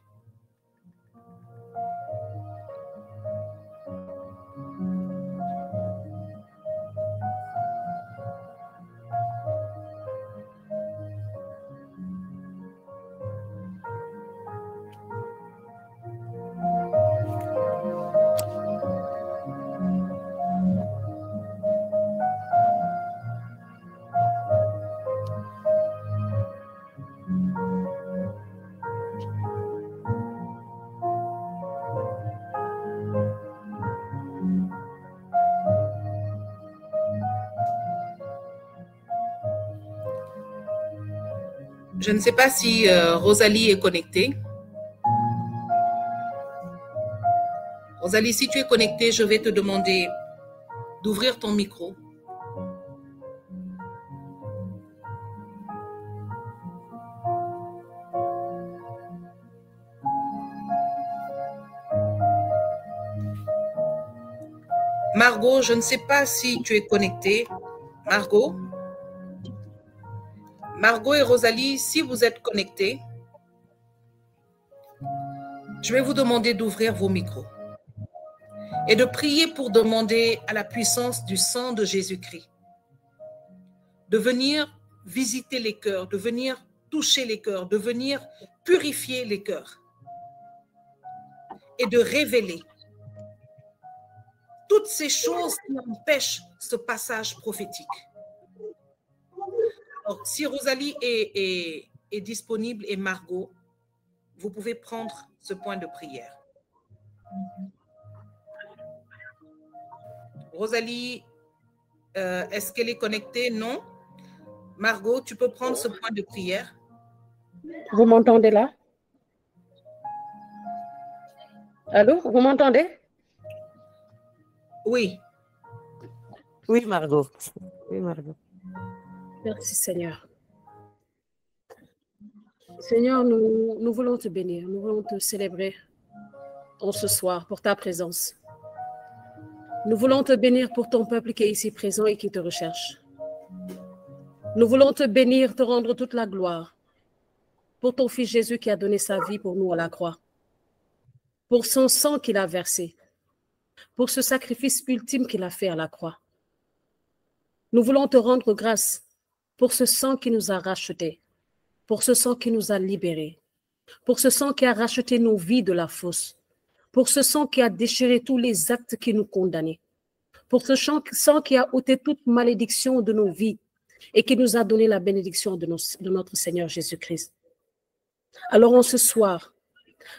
Je ne sais pas si Rosalie est connectée. Rosalie, si tu es connectée, je vais te demander d'ouvrir ton micro. Margot, je ne sais pas si tu es connectée. Margot et Rosalie, si vous êtes connectés, je vais vous demander d'ouvrir vos micros et de prier pour demander à la puissance du sang de Jésus-Christ de venir visiter les cœurs, de venir toucher les cœurs, de venir purifier les cœurs et de révéler toutes ces choses qui empêchent ce passage prophétique. Alors, si Rosalie est disponible et Margot, vous pouvez prendre ce point de prière. Rosalie, est-ce qu'elle est connectée? Non. Margot, tu peux prendre ce point de prière. Vous m'entendez là? Allô, vous m'entendez? Oui. Oui, Margot. Oui, Margot. Merci Seigneur. Seigneur, nous voulons te bénir, nous voulons te célébrer en ce soir pour ta présence. Nous voulons te bénir pour ton peuple qui est ici présent et qui te recherche. Nous voulons te bénir, te rendre toute la gloire pour ton Fils Jésus qui a donné sa vie pour nous à la croix, pour son sang qu'il a versé, pour ce sacrifice ultime qu'il a fait à la croix. Nous voulons te rendre grâce pour ce sang qui nous a rachetés, pour ce sang qui nous a libérés, pour ce sang qui a racheté nos vies de la fosse, pour ce sang qui a déchiré tous les actes qui nous condamnaient, pour ce sang qui a ôté toute malédiction de nos vies et qui nous a donné la bénédiction de notre Seigneur Jésus-Christ. Alors en ce soir,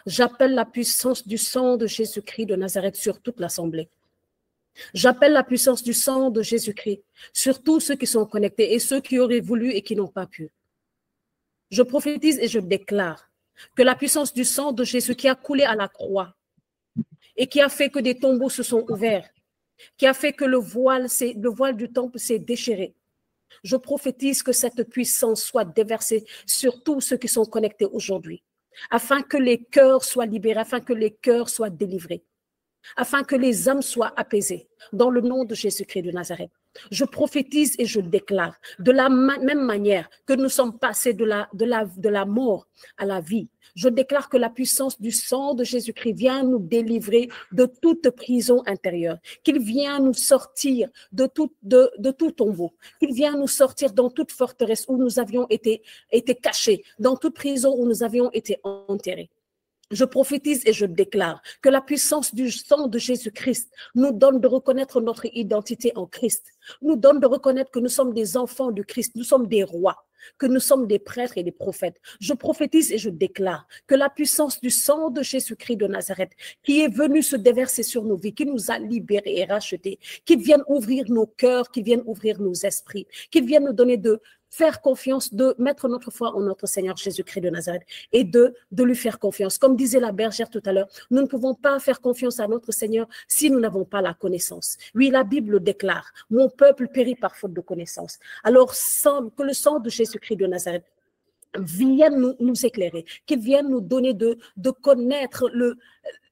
j'appelle la puissance du sang de Jésus-Christ de Nazareth sur toute l'assemblée. J'appelle la puissance du sang de Jésus-Christ sur tous ceux qui sont connectés et ceux qui auraient voulu et qui n'ont pas pu. Je prophétise et je déclare que la puissance du sang de Jésus qui a coulé à la croix et qui a fait que des tombeaux se sont ouverts, qui a fait que le voile du temple s'est déchiré. Je prophétise que cette puissance soit déversée sur tous ceux qui sont connectés aujourd'hui, afin que les cœurs soient libérés, afin que les cœurs soient délivrés, afin que les âmes soient apaisées, dans le nom de Jésus-Christ de Nazareth. Je prophétise et je déclare, de la même manière que nous sommes passés de la mort à la vie, je déclare que la puissance du sang de Jésus-Christ vient nous délivrer de toute prison intérieure, qu'il vient nous sortir de tout tombeau, qu'il vient nous sortir dans toute forteresse où nous avions été cachés, dans toute prison où nous avions été enterrés. Je prophétise et je déclare que la puissance du sang de Jésus-Christ nous donne de reconnaître notre identité en Christ, nous donne de reconnaître que nous sommes des enfants du Christ, nous sommes des rois, que nous sommes des prêtres et des prophètes. Je prophétise et je déclare que la puissance du sang de Jésus-Christ de Nazareth, qui est venu se déverser sur nos vies, qui nous a libérés et rachetés, qu'il vienne ouvrir nos cœurs, qu'il vienne ouvrir nos esprits, qu'il vienne nous donner de faire confiance, de mettre notre foi en notre Seigneur Jésus-Christ de Nazareth et de lui faire confiance. Comme disait la bergère tout à l'heure, nous ne pouvons pas faire confiance à notre Seigneur si nous n'avons pas la connaissance. Oui, la Bible déclare, mon peuple périt par faute de connaissance. Alors, que le sang de Jésus-Christ de Nazareth vienne nous éclairer, qu'il vienne nous donner de connaître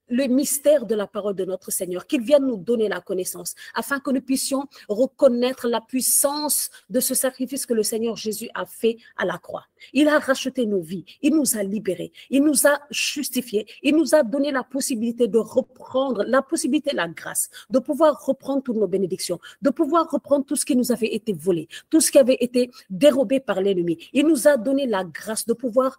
le mystère de la parole de notre Seigneur, qu'il vienne nous donner la connaissance, afin que nous puissions reconnaître la puissance de ce sacrifice que le Seigneur Jésus a fait à la croix. Il a racheté nos vies, il nous a libérés, il nous a justifiés, il nous a donné la possibilité de reprendre, la possibilité, la grâce, de pouvoir reprendre toutes nos bénédictions, de pouvoir reprendre tout ce qui nous avait été volé, tout ce qui avait été dérobé par l'ennemi. Il nous a donné la grâce de pouvoir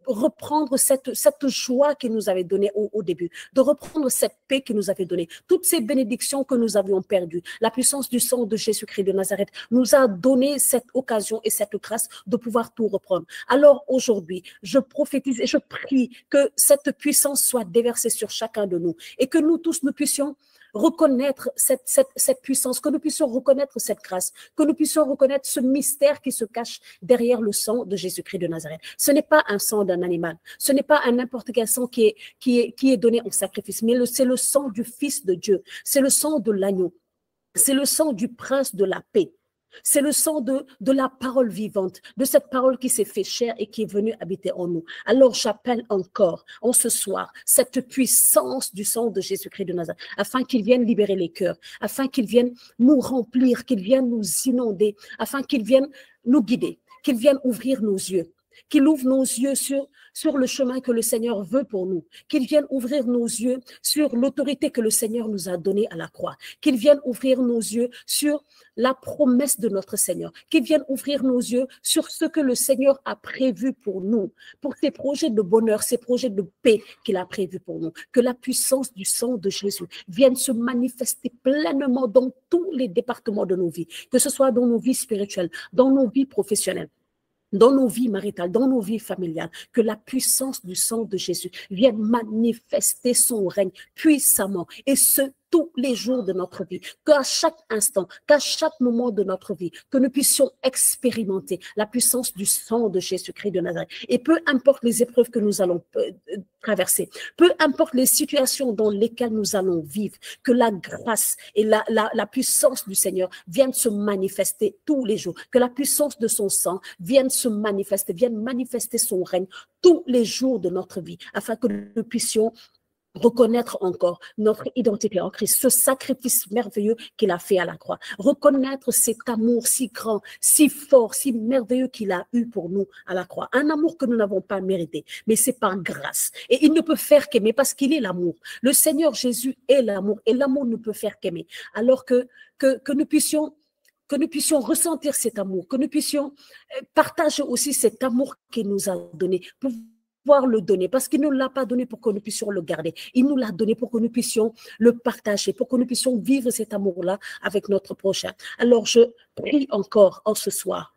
reprendre cette joie qu'il nous avait donnée au début, de reprendre cette paix qu'il nous avait donnée, toutes ces bénédictions que nous avions perdues. La puissance du sang de Jésus-Christ de Nazareth nous a donné cette occasion et cette grâce de pouvoir tout reprendre. Alors aujourd'hui, je prophétise et je prie que cette puissance soit déversée sur chacun de nous et que nous tous nous puissions reconnaître cette puissance, que nous puissions reconnaître cette grâce, que nous puissions reconnaître ce mystère qui se cache derrière le sang de Jésus-Christ de Nazareth. Ce n'est pas un sang d'un animal, ce n'est pas un n'importe quel sang qui est donné en sacrifice, mais c'est le sang du Fils de Dieu, c'est le sang de l'agneau, c'est le sang du prince de la paix. C'est le sang de la parole vivante, de cette parole qui s'est fait chair et qui est venue habiter en nous. Alors j'appelle encore en ce soir cette puissance du sang de Jésus-Christ de Nazareth, afin qu'il vienne libérer les cœurs, afin qu'il vienne nous remplir, qu'il vienne nous inonder, afin qu'il vienne nous guider, qu'il vienne ouvrir nos yeux, qu'il ouvre nos yeux sur le chemin que le Seigneur veut pour nous, qu'il vienne ouvrir nos yeux sur l'autorité que le Seigneur nous a donnée à la croix, qu'il vienne ouvrir nos yeux sur la promesse de notre Seigneur, qu'il vienne ouvrir nos yeux sur ce que le Seigneur a prévu pour nous, pour ses projets de bonheur, ses projets de paix qu'il a prévus pour nous, que la puissance du sang de Jésus vienne se manifester pleinement dans tous les départements de nos vies, que ce soit dans nos vies spirituelles, dans nos vies professionnelles, dans nos vies maritales, dans nos vies familiales, que la puissance du sang de Jésus vienne manifester son règne puissamment, et ce, tous les jours de notre vie, qu'à chaque instant, qu'à chaque moment de notre vie, que nous puissions expérimenter la puissance du sang de Jésus-Christ de Nazareth. Et peu importe les épreuves que nous allons traverser, peu importe les situations dans lesquelles nous allons vivre, que la grâce et la puissance du Seigneur viennent se manifester tous les jours, que la puissance de son sang vienne se manifester, vienne manifester son règne tous les jours de notre vie, afin que nous puissions reconnaître encore notre identité en Christ, ce sacrifice merveilleux qu'il a fait à la croix, reconnaître cet amour si grand, si fort, si merveilleux qu'il a eu pour nous à la croix, un amour que nous n'avons pas mérité, mais c'est par grâce, et il ne peut faire qu'aimer parce qu'il est l'amour. Le Seigneur Jésus est l'amour, et l'amour ne peut faire qu'aimer, alors que nous puissions ressentir cet amour, que nous puissions partager aussi cet amour qu'il nous a donné, pour pouvoir le donner, parce qu'il ne l'a pas donné pour que nous puissions le garder. Il nous l'a donné pour que nous puissions le partager, pour que nous puissions vivre cet amour-là avec notre prochain. Alors je prie encore en ce soir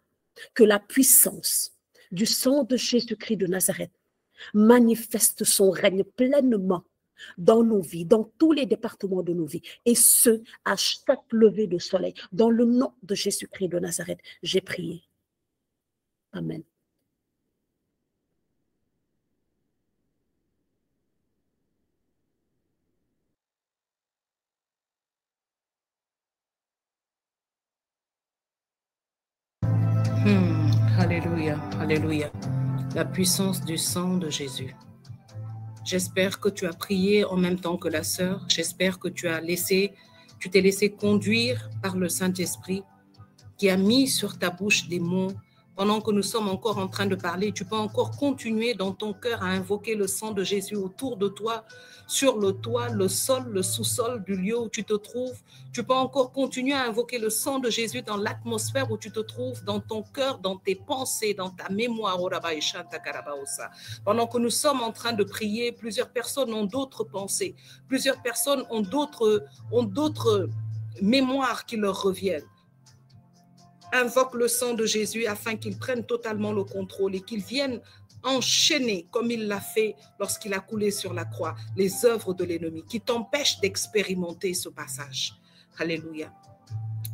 que la puissance du sang de Jésus-Christ de Nazareth manifeste son règne pleinement dans nos vies, dans tous les départements de nos vies, et ce, à chaque lever de soleil. Dans le nom de Jésus-Christ de Nazareth, j'ai prié. Amen. Alléluia, alléluia. La puissance du sang de Jésus. J'espère que tu as prié en même temps que la sœur. J'espère que tu t'es laissé conduire par le Saint-Esprit qui a mis sur ta bouche des mots Pendant que nous sommes encore en train de parler, tu peux encore continuer dans ton cœur à invoquer le sang de Jésus autour de toi, sur le toit, le sol, le sous-sol du lieu où tu te trouves. Tu peux encore continuer à invoquer le sang de Jésus dans l'atmosphère où tu te trouves, dans ton cœur, dans tes pensées, dans ta mémoire. Pendant que nous sommes en train de prier, plusieurs personnes ont d'autres pensées. Plusieurs personnes ont d'autres mémoires qui leur reviennent. Invoque le sang de Jésus afin qu'il prenne totalement le contrôle et qu'il vienne enchaîner, comme il l'a fait lorsqu'il a coulé sur la croix, les œuvres de l'ennemi qui t'empêchent d'expérimenter ce passage. Alléluia.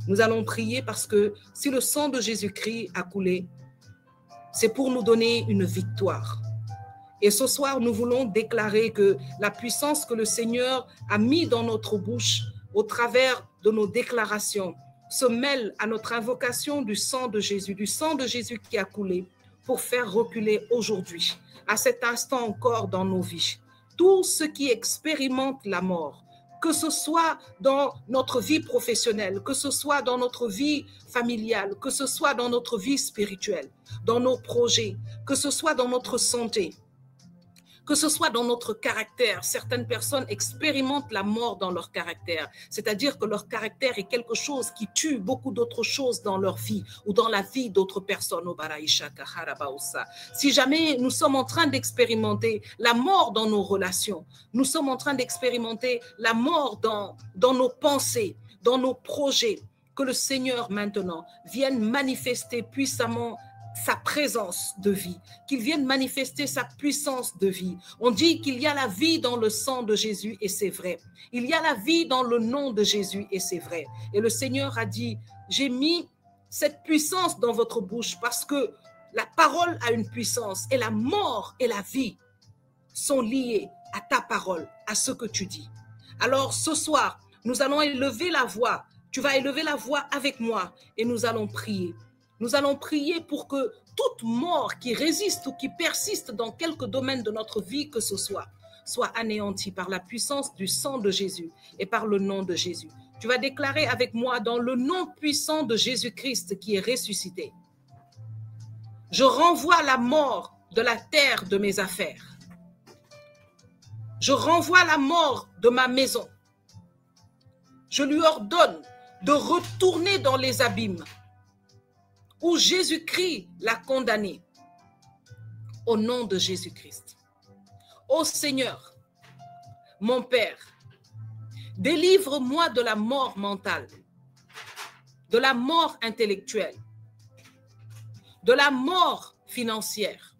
Nous allons prier parce que si le sang de Jésus-Christ a coulé, c'est pour nous donner une victoire. Et ce soir, nous voulons déclarer que la puissance que le Seigneur a mis dans notre bouche au travers de nos déclarations se mêle à notre invocation du sang de Jésus qui a coulé pour faire reculer aujourd'hui, à cet instant encore dans nos vies, tous ceux qui expérimentent la mort, que ce soit dans notre vie professionnelle, que ce soit dans notre vie familiale, que ce soit dans notre vie spirituelle, dans nos projets, que ce soit dans notre santé, que ce soit dans notre caractère. Certaines personnes expérimentent la mort dans leur caractère, c'est-à-dire que leur caractère est quelque chose qui tue beaucoup d'autres choses dans leur vie ou dans la vie d'autres personnes. Si jamais nous sommes en train d'expérimenter la mort dans nos relations, nous sommes en train d'expérimenter la mort dans nos pensées, dans nos projets, que le Seigneur maintenant vienne manifester puissamment sa présence de vie, qu'il vienne manifester sa puissance de vie. On dit qu'il y a la vie dans le sang de Jésus et c'est vrai. Il y a la vie dans le nom de Jésus et c'est vrai. Et le Seigneur a dit, j'ai mis cette puissance dans votre bouche parce que la parole a une puissance et la mort et la vie sont liées à ta parole, à ce que tu dis. Alors ce soir, nous allons élever la voix. Tu vas élever la voix avec moi et nous allons prier. Nous allons prier pour que toute mort qui résiste ou qui persiste dans quelque domaine de notre vie que ce soit anéantie par la puissance du sang de Jésus et par le nom de Jésus. Tu vas déclarer avec moi dans le nom puissant de Jésus-Christ qui est ressuscité. Je renvoie la mort de la terre de mes affaires. Je renvoie la mort de ma maison. Je lui ordonne de retourner dans les abîmes où Jésus-Christ l'a condamné, au nom de Jésus-Christ. Ô Seigneur, mon Père, délivre-moi de la mort mentale, de la mort intellectuelle, de la mort financière,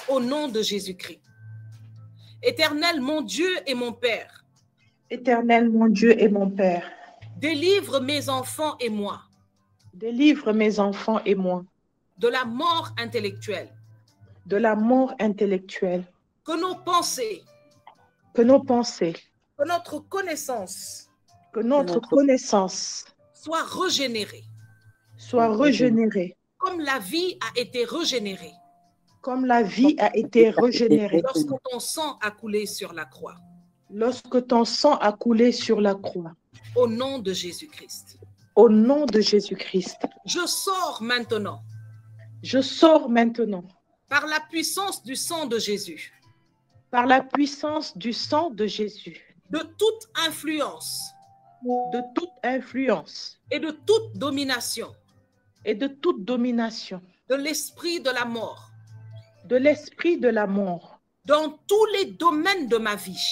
au nom de Jésus-Christ. Éternel, mon Dieu et mon Père. Éternel, mon Dieu et mon Père. Délivre mes enfants et moi. Délivre mes enfants et moi. De la mort intellectuelle. De la mort intellectuelle. Que nos pensées. Que nos pensées. Que notre connaissance. Que notre connaissance. Soit régénérée. Soit régénérée. Comme la vie a été régénérée. Comme la vie a été régénérée. Lorsque ton sang a coulé sur la croix. Lorsque ton sang a coulé sur la croix. Au nom de Jésus-Christ. Au nom de Jésus-Christ. Je sors maintenant. Je sors maintenant. Par la puissance du sang de Jésus. Par la puissance du sang de Jésus. De toute influence. De toute influence. Et de toute domination. Et de toute domination. De l'esprit de la mort. De l'esprit de la mort. Dans tous les domaines de ma vie.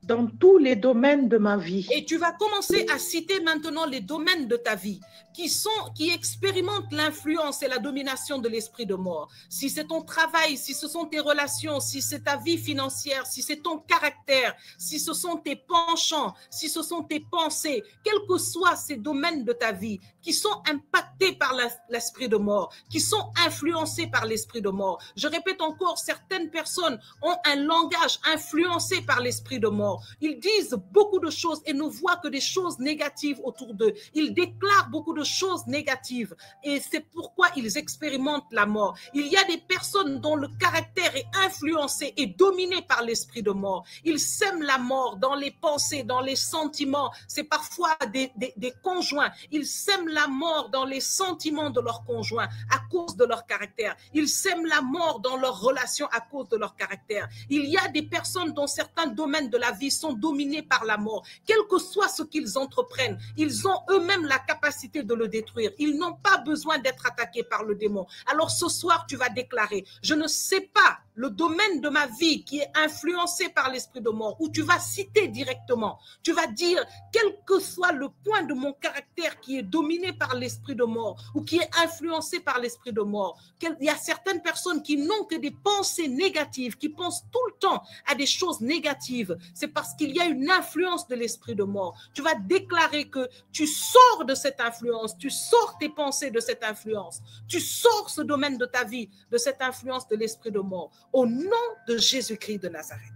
Dans tous les domaines de ma vie. Et tu vas commencer à citer maintenant les domaines de ta vie qui expérimentent l'influence et la domination de l'esprit de mort. Si c'est ton travail, si ce sont tes relations, si c'est ta vie financière, si c'est ton caractère, si ce sont tes penchants, si ce sont tes pensées, quels que soient ces domaines de ta vie qui sont impactés par l'esprit de mort, qui sont influencés par l'esprit de mort. Je répète encore, certaines personnes ont un langage influencé par l'esprit de mort. mort. Ils disent beaucoup de choses et ne voient que des choses négatives autour d'eux. Ils déclarent beaucoup de choses négatives et c'est pourquoi ils expérimentent la mort. Il y a des personnes dont le caractère est influencé et dominé par l'esprit de mort. Ils sèment la mort dans les pensées, dans les sentiments. C'est parfois des conjoints. Ils sèment la mort dans les sentiments de leurs conjoints à cause de leur caractère. Ils sèment la mort dans leurs relations à cause de leur caractère. Il y a des personnes dont certains domaines de la vie sont dominés par la mort. Quel que soit ce qu'ils entreprennent, ils ont eux-mêmes la capacité de le détruire. Ils n'ont pas besoin d'être attaqués par le démon. Alors ce soir, tu vas déclarer, je ne sais pas le domaine de ma vie qui est influencé par l'esprit de mort, où tu vas citer directement, tu vas dire, quel que soit le point de mon caractère qui est dominé par l'esprit de mort, ou qui est influencé par l'esprit de mort, il y a certaines personnes qui n'ont que des pensées négatives, qui pensent tout le temps à des choses négatives, c'est parce qu'il y a une influence de l'esprit de mort. Tu vas déclarer que tu sors de cette influence, tu sors tes pensées de cette influence, tu sors ce domaine de ta vie, de cette influence de l'esprit de mort, au nom de Jésus-Christ de Nazareth.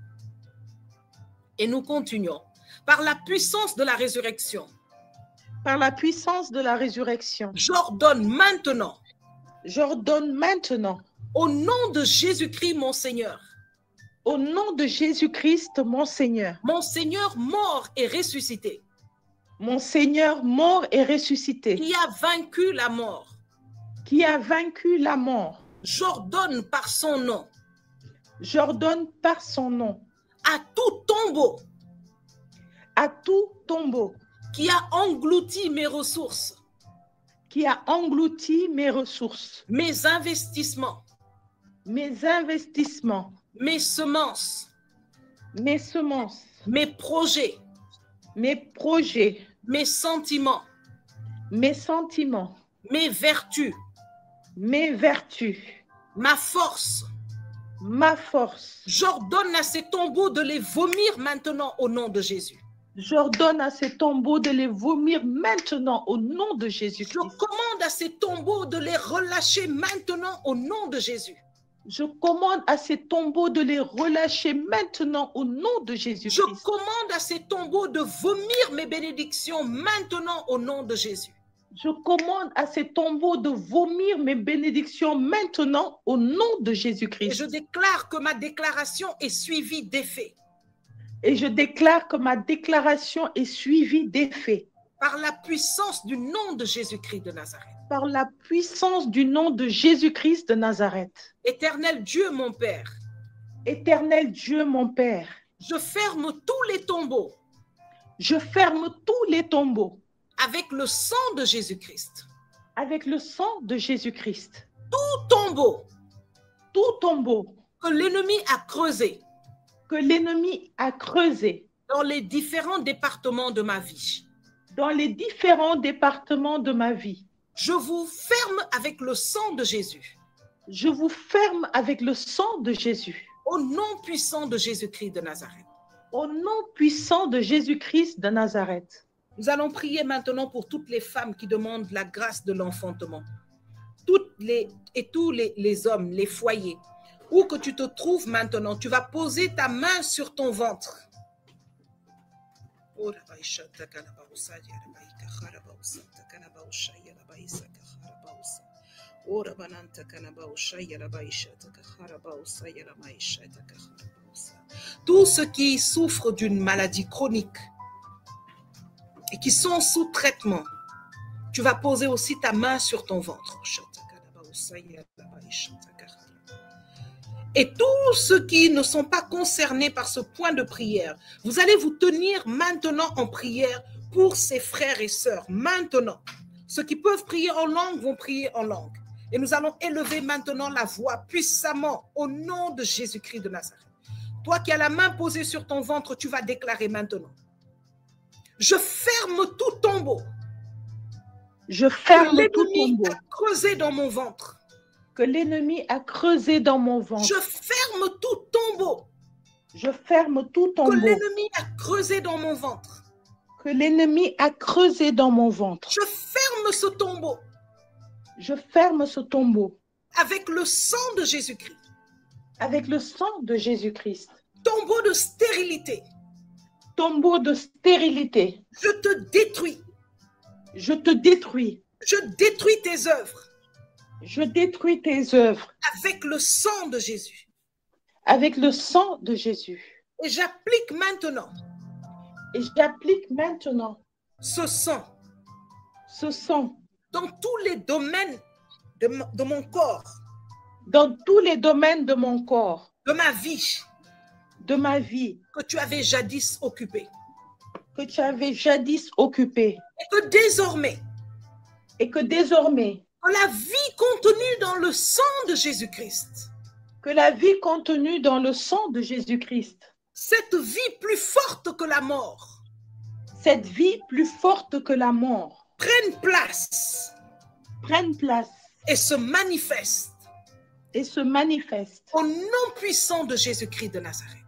Et nous continuons. Par la puissance de la résurrection. Par la puissance de la résurrection. J'ordonne maintenant. J'ordonne maintenant. Au nom de Jésus-Christ, mon Seigneur. Au nom de Jésus-Christ, mon Seigneur. Mon Seigneur mort et ressuscité. Mon Seigneur mort et ressuscité. Qui a vaincu la mort. Qui a vaincu la mort. J'ordonne par son nom. J'ordonne par son nom. À tout tombeau. À tout tombeau. Qui a englouti mes ressources. Qui a englouti mes ressources. Mes investissements. Mes investissements. Mes semences. Mes semences. Mes projets. Mes projets. Mes sentiments. Mes sentiments. Mes vertus. Mes vertus. Ma force. Ma force. J'ordonne à ces tombeaux de les vomir maintenant au nom de Jésus. J'ordonne à ces tombeaux de les vomir maintenant au nom de Jésus-Christ. Je commande à ces tombeaux de les relâcher maintenant au nom de Jésus. Je commande à ces tombeaux de les relâcher maintenant au nom de Jésus-Christ. Je commande à ces tombeaux de vomir mes bénédictions maintenant au nom de Jésus. Je commande à ces tombeaux de vomir mes bénédictions maintenant au nom de Jésus-Christ. Et je déclare que ma déclaration est suivie d'effet. Et je déclare que ma déclaration est suivie d'effet. Par la puissance du nom de Jésus-Christ de Nazareth. Par la puissance du nom de Jésus-Christ de Nazareth. Éternel Dieu, mon Père. Éternel Dieu, mon Père. Je ferme tous les tombeaux. Je ferme tous les tombeaux. Avec le sang de Jésus-Christ. Avec le sang de Jésus-Christ. Tout tombeau. Tout tombeau. Que l'ennemi a creusé. Que l'ennemi a creusé. Dans les différents départements de ma vie. Dans les différents départements de ma vie. Je vous ferme avec le sang de Jésus. Je vous ferme avec le sang de Jésus. Au nom puissant de Jésus-Christ de Nazareth. Au nom puissant de Jésus-Christ de Nazareth. Nous allons prier maintenant pour toutes les femmes qui demandent la grâce de l'enfantement. Tous les hommes, les foyers. Où que tu te trouves maintenant, tu vas poser ta main sur ton ventre. Tous ceux qui souffrent d'une maladie chronique et qui sont sous traitement, tu vas poser aussi ta main sur ton ventre. Et tous ceux qui ne sont pas concernés par ce point de prière, vous allez vous tenir maintenant en prière pour ces frères et sœurs. Maintenant, ceux qui peuvent prier en langue vont prier en langue. Et nous allons élever maintenant la voix puissamment au nom de Jésus-Christ de Nazareth. Toi qui as la main posée sur ton ventre, tu vas déclarer maintenant. Je ferme tout tombeau. Je ferme tout tombeau. L'ennemi a creusé dans mon ventre. Que l'ennemi a creusé dans mon ventre. Je ferme tout tombeau. Je ferme tout tombeau. Que l'ennemi a creusé dans mon ventre. Que l'ennemi a creusé dans mon ventre. Je ferme ce tombeau. Je ferme ce tombeau. Avec le sang de Jésus-Christ. Avec le sang de Jésus-Christ. Tombeau de stérilité. tombeau de stérilité. Je te détruis. Je te détruis. Je détruis tes œuvres. Je détruis tes œuvres. Avec le sang de Jésus. Avec le sang de Jésus. Et j'applique maintenant. Et j'applique maintenant. Ce sang. Ce sang. Dans tous les domaines de mon corps. Dans tous les domaines de mon corps. De ma vie. De ma vie. Que tu avais jadis occupé. Que tu avais jadis occupé. Et que désormais. Que la vie contenue dans le sang de Jésus-Christ. Que la vie contenue dans le sang de Jésus-Christ. Cette vie plus forte que la mort. Cette vie plus forte que la mort. Prenne place. Prenne place. Et se manifeste. Et se manifeste. Au nom puissant de Jésus-Christ de Nazareth.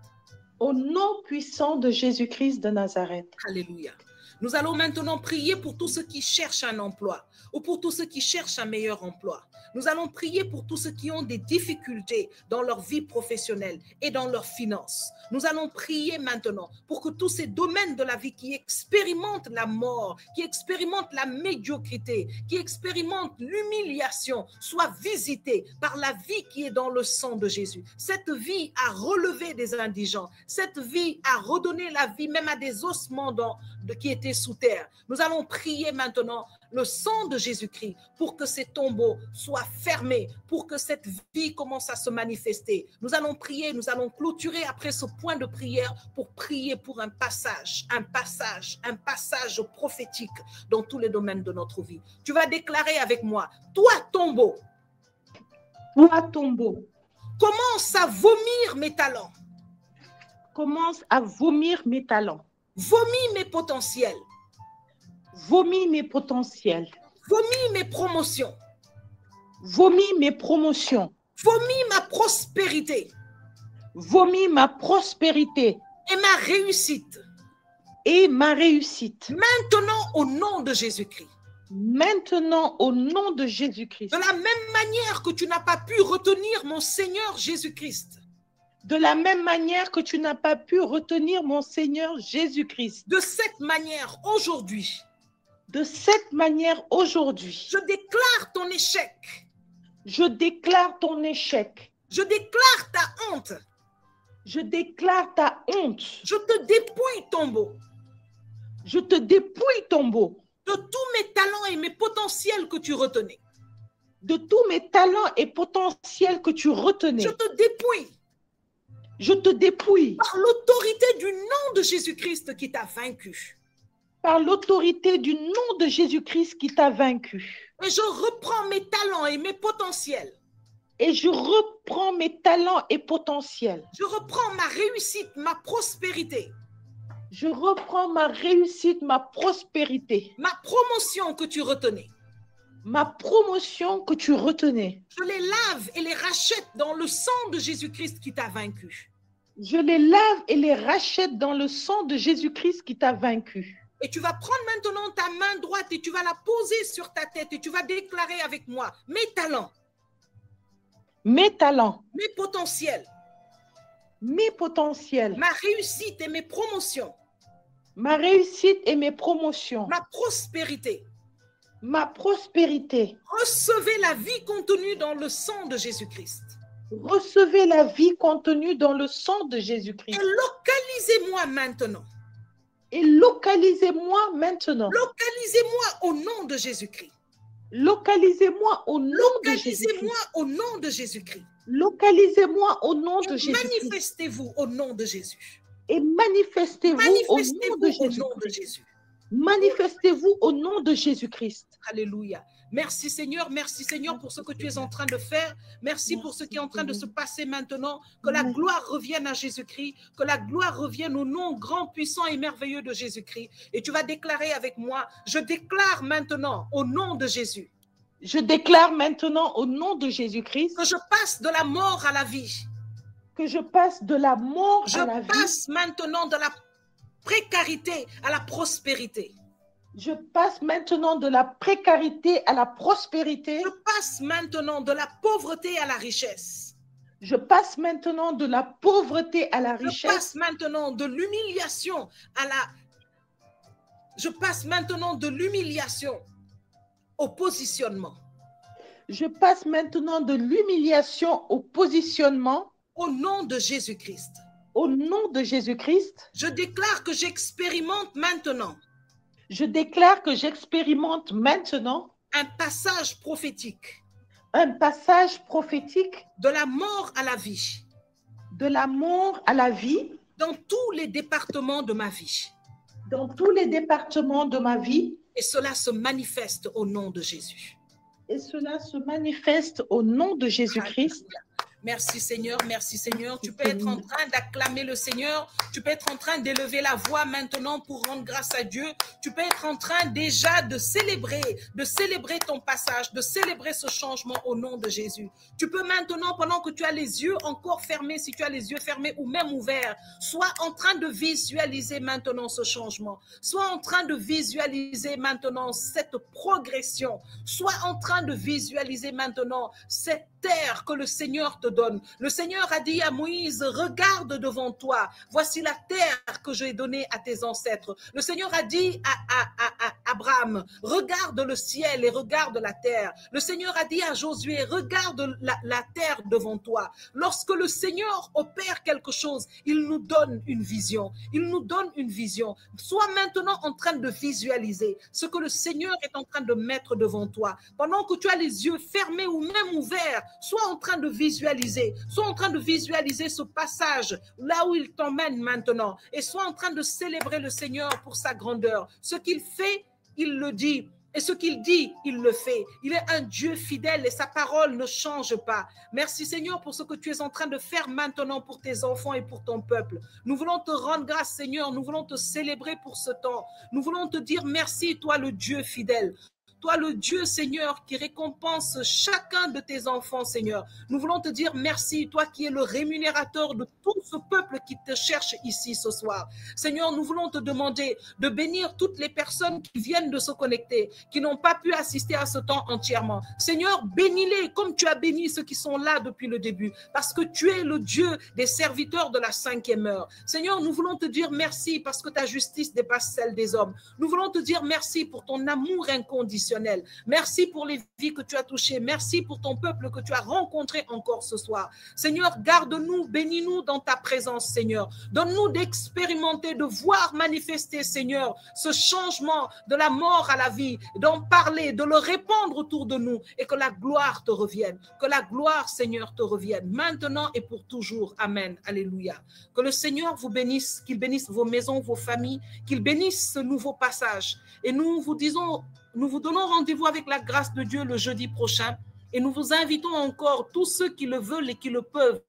Au nom puissant de Jésus-Christ de Nazareth. Alléluia. Nous allons maintenant prier pour tous ceux qui cherchent un emploi ou pour tous ceux qui cherchent un meilleur emploi. Nous allons prier pour tous ceux qui ont des difficultés dans leur vie professionnelle et dans leurs finances. Nous allons prier maintenant pour que tous ces domaines de la vie qui expérimentent la mort, qui expérimentent la médiocrité, qui expérimentent l'humiliation, soient visités par la vie qui est dans le sang de Jésus. Cette vie a relevé des indigents. Cette vie a redonné la vie même à des ossements qui étaient sous terre. Nous allons prier maintenant le sang de Jésus-Christ pour que ces tombeaux soient fermés, pour que cette vie commence à se manifester. Nous allons prier, nous allons clôturer après ce point de prière pour prier pour un passage prophétique dans tous les domaines de notre vie. Tu vas déclarer avec moi, toi tombeau, commence à vomir mes talents. Commence à vomir mes talents. Vomis mes potentiels. Vomis mes potentiels. Vomis mes promotions. Vomis mes promotions. Vomis ma prospérité. Vomis ma prospérité. Et ma réussite. Et ma réussite. Maintenant au nom de Jésus-Christ. Maintenant au nom de Jésus-Christ. De la même manière que tu n'as pas pu retenir mon Seigneur Jésus-Christ. De la même manière que tu n'as pas pu retenir mon Seigneur Jésus-Christ. De cette manière aujourd'hui. De cette manière aujourd'hui. Je déclare ton échec. Je déclare ton échec. Je déclare ta honte. Je déclare ta honte. Je te dépouille tombeau. Je te dépouille tombeau. De tous mes talents et mes potentiels que tu retenais. De tous mes talents et potentiels que tu retenais. Je te dépouille. Je te dépouille. Par l'autorité du nom de Jésus-Christ qui t'a vaincu. Par l'autorité du nom de Jésus-Christ qui t'a vaincu. Et je reprends mes talents et mes potentiels. Et je reprends mes talents et potentiels. Je reprends ma réussite, ma prospérité. Je reprends ma réussite, ma prospérité. Ma promotion que tu retenais. Ma promotion que tu retenais. Je les lave et les rachète dans le sang de Jésus-Christ qui t'a vaincu. Je les lave et les rachète dans le sang de Jésus-Christ qui t'a vaincu. Et tu vas prendre maintenant ta main droite et tu vas la poser sur ta tête et tu vas déclarer avec moi mes talents. Mes talents. Mes potentiels. Mes potentiels. Ma réussite et mes promotions. Ma réussite et mes promotions. Ma prospérité. Ma prospérité. Recevez la vie contenue dans le sang de Jésus-Christ. Recevez la vie contenue dans le sang de Jésus-Christ. Et localisez-moi maintenant. Et localisez-moi maintenant. Localisez-moi au nom de Jésus-Christ. Localisez-moi au nom de Jésus-Christ. Localisez-moi au nom de Jésus-Christ. Localisez-moi au nom de Jésus-Christ. Manifestez-vous au nom de Jésus. Et manifestez-vous au nom de Jésus. Manifestez-vous au nom de Jésus-Christ. Alléluia. Merci Seigneur pour ce que tu es en train de faire. Merci pour ce qui est en train de se passer maintenant. Que la gloire revienne à Jésus-Christ, que la gloire revienne au nom grand, puissant et merveilleux de Jésus-Christ. Et tu vas déclarer avec moi, je déclare maintenant au nom de Jésus. Je déclare maintenant au nom de Jésus-Christ que je passe de la mort à la vie. Que je passe de la mort à la vie. Je passe maintenant de la précarité à la prospérité. Je passe maintenant de la précarité à la prospérité. Je passe maintenant de la pauvreté à la richesse. Je passe maintenant de la pauvreté à la Je richesse. passe maintenant de l'humiliation à la... Je passe maintenant de l'humiliation au positionnement. Je passe maintenant de l'humiliation au positionnement. Au nom de Jésus-Christ. Au nom de Jésus-Christ. Je déclare que j'expérimente maintenant. Je déclare que j'expérimente maintenant un passage prophétique. Un passage prophétique. De la mort à la vie. De la mort à la vie. Dans tous les départements de ma vie. Dans tous les départements de ma vie. Et cela se manifeste au nom de Jésus. Et cela se manifeste au nom de Jésus-Christ. Merci Seigneur, merci Seigneur. Tu peux être en train d'acclamer le Seigneur. Tu peux être en train d'élever la voix maintenant pour rendre grâce à Dieu. Tu peux être en train déjà de célébrer ton passage, de célébrer ce changement au nom de Jésus. Tu peux maintenant, pendant que tu as les yeux encore fermés, si tu as les yeux fermés ou même ouverts, sois en train de visualiser maintenant ce changement. Sois en train de visualiser maintenant cette progression. Sois en train de visualiser maintenant cette terre que le Seigneur te donne. Le Seigneur a dit à Moïse, regarde devant toi, voici la terre que j'ai donnée à tes ancêtres. Le Seigneur a dit à Abraham, regarde le ciel et regarde la terre. Le Seigneur a dit à Josué, regarde la terre devant toi. Lorsque le Seigneur opère quelque chose, il nous donne une vision. Il nous donne une vision. Sois maintenant en train de visualiser ce que le Seigneur est en train de mettre devant toi. Pendant que tu as les yeux fermés ou même ouverts, sois en train de visualiser. Sois en train de visualiser ce passage là où il t'emmène maintenant. Et sois en train de célébrer le Seigneur pour sa grandeur. Ce qu'il fait, il le dit. Et ce qu'il dit, il le fait. Il est un Dieu fidèle et sa parole ne change pas. Merci Seigneur pour ce que tu es en train de faire maintenant pour tes enfants et pour ton peuple. Nous voulons te rendre grâce Seigneur. Nous voulons te célébrer pour ce temps. Nous voulons te dire merci, toi le Dieu fidèle. Toi, le Dieu, Seigneur, qui récompense chacun de tes enfants, Seigneur. Nous voulons te dire merci, toi qui es le rémunérateur de tout ce peuple qui te cherche ici ce soir. Seigneur, nous voulons te demander de bénir toutes les personnes qui viennent de se connecter, qui n'ont pas pu assister à ce temps entièrement. Seigneur, bénis-les comme tu as béni ceux qui sont là depuis le début, parce que tu es le Dieu des serviteurs de la 5e heure. Seigneur, nous voulons te dire merci parce que ta justice dépasse celle des hommes. Nous voulons te dire merci pour ton amour inconditionnel. Merci pour les vies que tu as touchées. Merci pour ton peuple que tu as rencontré encore ce soir. Seigneur, garde-nous, bénis-nous dans ta présence, Seigneur. Donne-nous d'expérimenter, de voir manifester, Seigneur, ce changement de la mort à la vie, d'en parler, de le répandre autour de nous et que la gloire te revienne. Que la gloire, Seigneur, te revienne maintenant et pour toujours. Amen. Alléluia. Que le Seigneur vous bénisse, qu'il bénisse vos maisons, vos familles, qu'il bénisse ce nouveau passage. Et nous vous donnons rendez-vous avec la grâce de Dieu le jeudi prochain et nous vous invitons encore, tous ceux qui le veulent et qui le peuvent,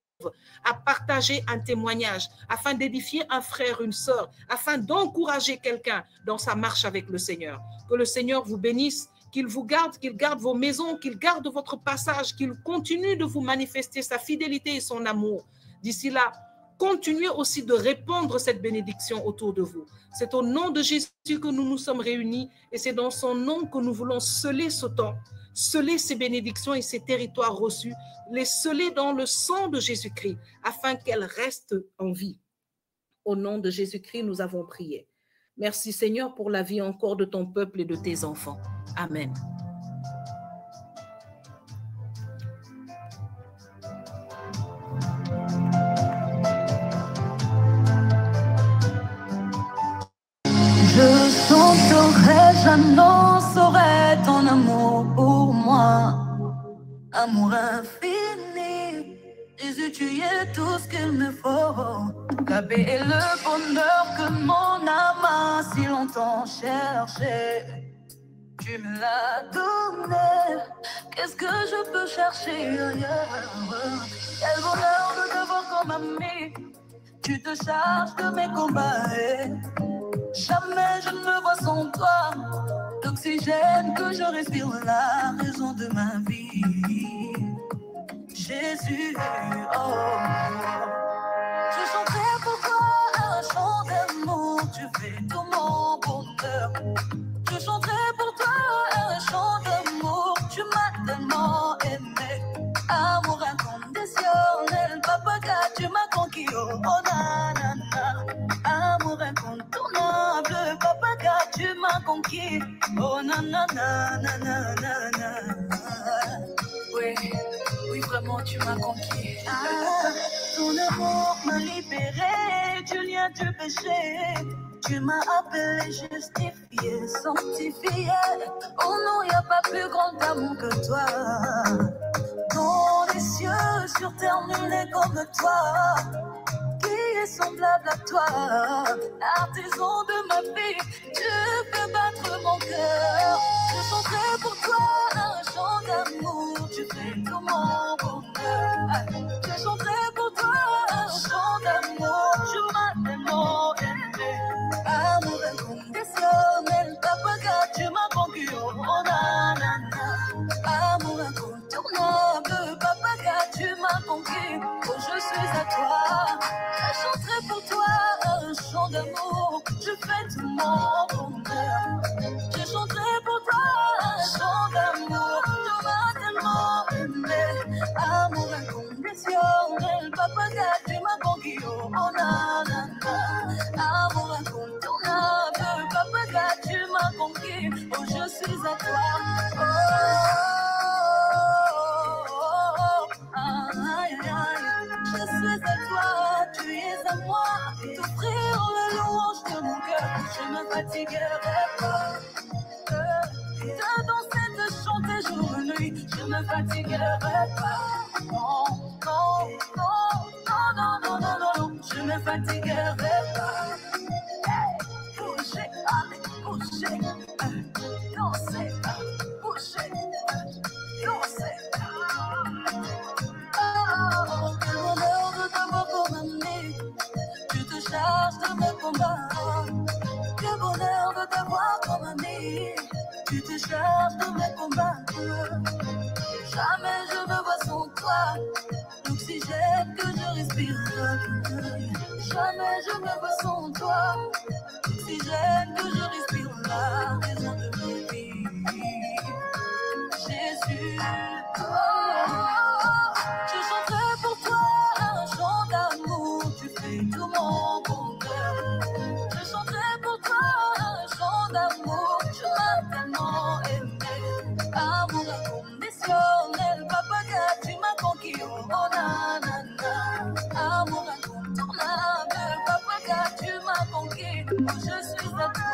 à partager un témoignage afin d'édifier un frère, une sœur, afin d'encourager quelqu'un dans sa marche avec le Seigneur. Que le Seigneur vous bénisse, qu'il vous garde, qu'il garde vos maisons, qu'il garde votre passage, qu'il continue de vous manifester sa fidélité et son amour. D'ici là, continuez aussi de répandre cette bénédiction autour de vous. C'est au nom de Jésus que nous nous sommes réunis et c'est dans son nom que nous voulons sceller ce temps, sceller ces bénédictions et ces territoires reçus, les sceller dans le sang de Jésus-Christ afin qu'elles restent en vie. Au nom de Jésus-Christ, nous avons prié. Merci Seigneur pour la vie encore de ton peuple et de tes enfants. Amen. Je chanterai, j'annoncerai ton amour pour moi, amour infini. Jésus, tu es tout ce qu'il me faut. La paix et le bonheur que mon âme a si longtemps cherché. Tu me l'as donné. Qu'est-ce que je peux chercher ailleurs? Quel bonheur de te voir comme ami. Tu te charges de mes combats. Jamais je ne me vois sans toi. L'oxygène que je respire, la raison de ma vie. Jésus, oh. Je chanterai pour toi un chant d'amour. Tu fais tout mon bonheur. Je chanterai pour toi un chant d'amour. Tu m'as tellement aimé. Amour inconditionnel. conquis. Oh nanana, nanana. Oui, oui, vraiment, tu m'as conquis. Ah, ton amour m'a libéré du lien du péché. Tu m'as appelé, justifié, sanctifié. Oh non, y a pas plus grand amour que toi. Dans les cieux, sur terre, nul n'est comme toi. Qui est semblable à toi, artisan de ma vie, tu fais battre mon cœur. Je chanterai pour toi un chant d'amour, tu fais tout mon bonheur. Je chanterai pour toi un chant d'amour, tu m'as tellement aimé. Amour inconditionnel, papa, tu m'as conquis, oh nanana. Amour incontournable, papa, tu m'as conquis, oh je suis à toi. Je chanterai pour toi un chant d'amour, je fais tout mon bonheur. Je chanterai pour toi un chant d'amour, tu m'as tellement aimé. Amour inconditionnel, papa, tu m'as conquis, oh nanana. Amour incontournable, papa, tu m'as conquis, oh je suis à toi. Je suis à toi, tu es à moi. T'offrir le louange de mon cœur, je me fatiguerai pas. De danser, de chanter jour et nuit, je me fatiguerai pas. Non, non, non, non, non, non, non, non, je me fatiguerai pas. Bouger, allez, bouger, danser, bouger, danser. Oh, quel bonheur de t'avoir pour m'amener. Tu te charges de mes combats. Quel bonheur de t'avoir comme ami. Tu te charges de mes combats. Jamais je me vois sans toi. L'oxygène que je respire. Jamais je me vois sans toi. L'oxygène que je respire. La raison de ma vie. Jésus. Je chanterai pour toi un chant d'amour, tu fais tout mon bonheur. Je chanterai pour toi un chant d'amour, tu m'as tellement aimé. Amour inconditionnel, papa, tu m'as conquis, oh nanana. Amour incontournable, papa, tu m'as conquis, oh je suis à toi.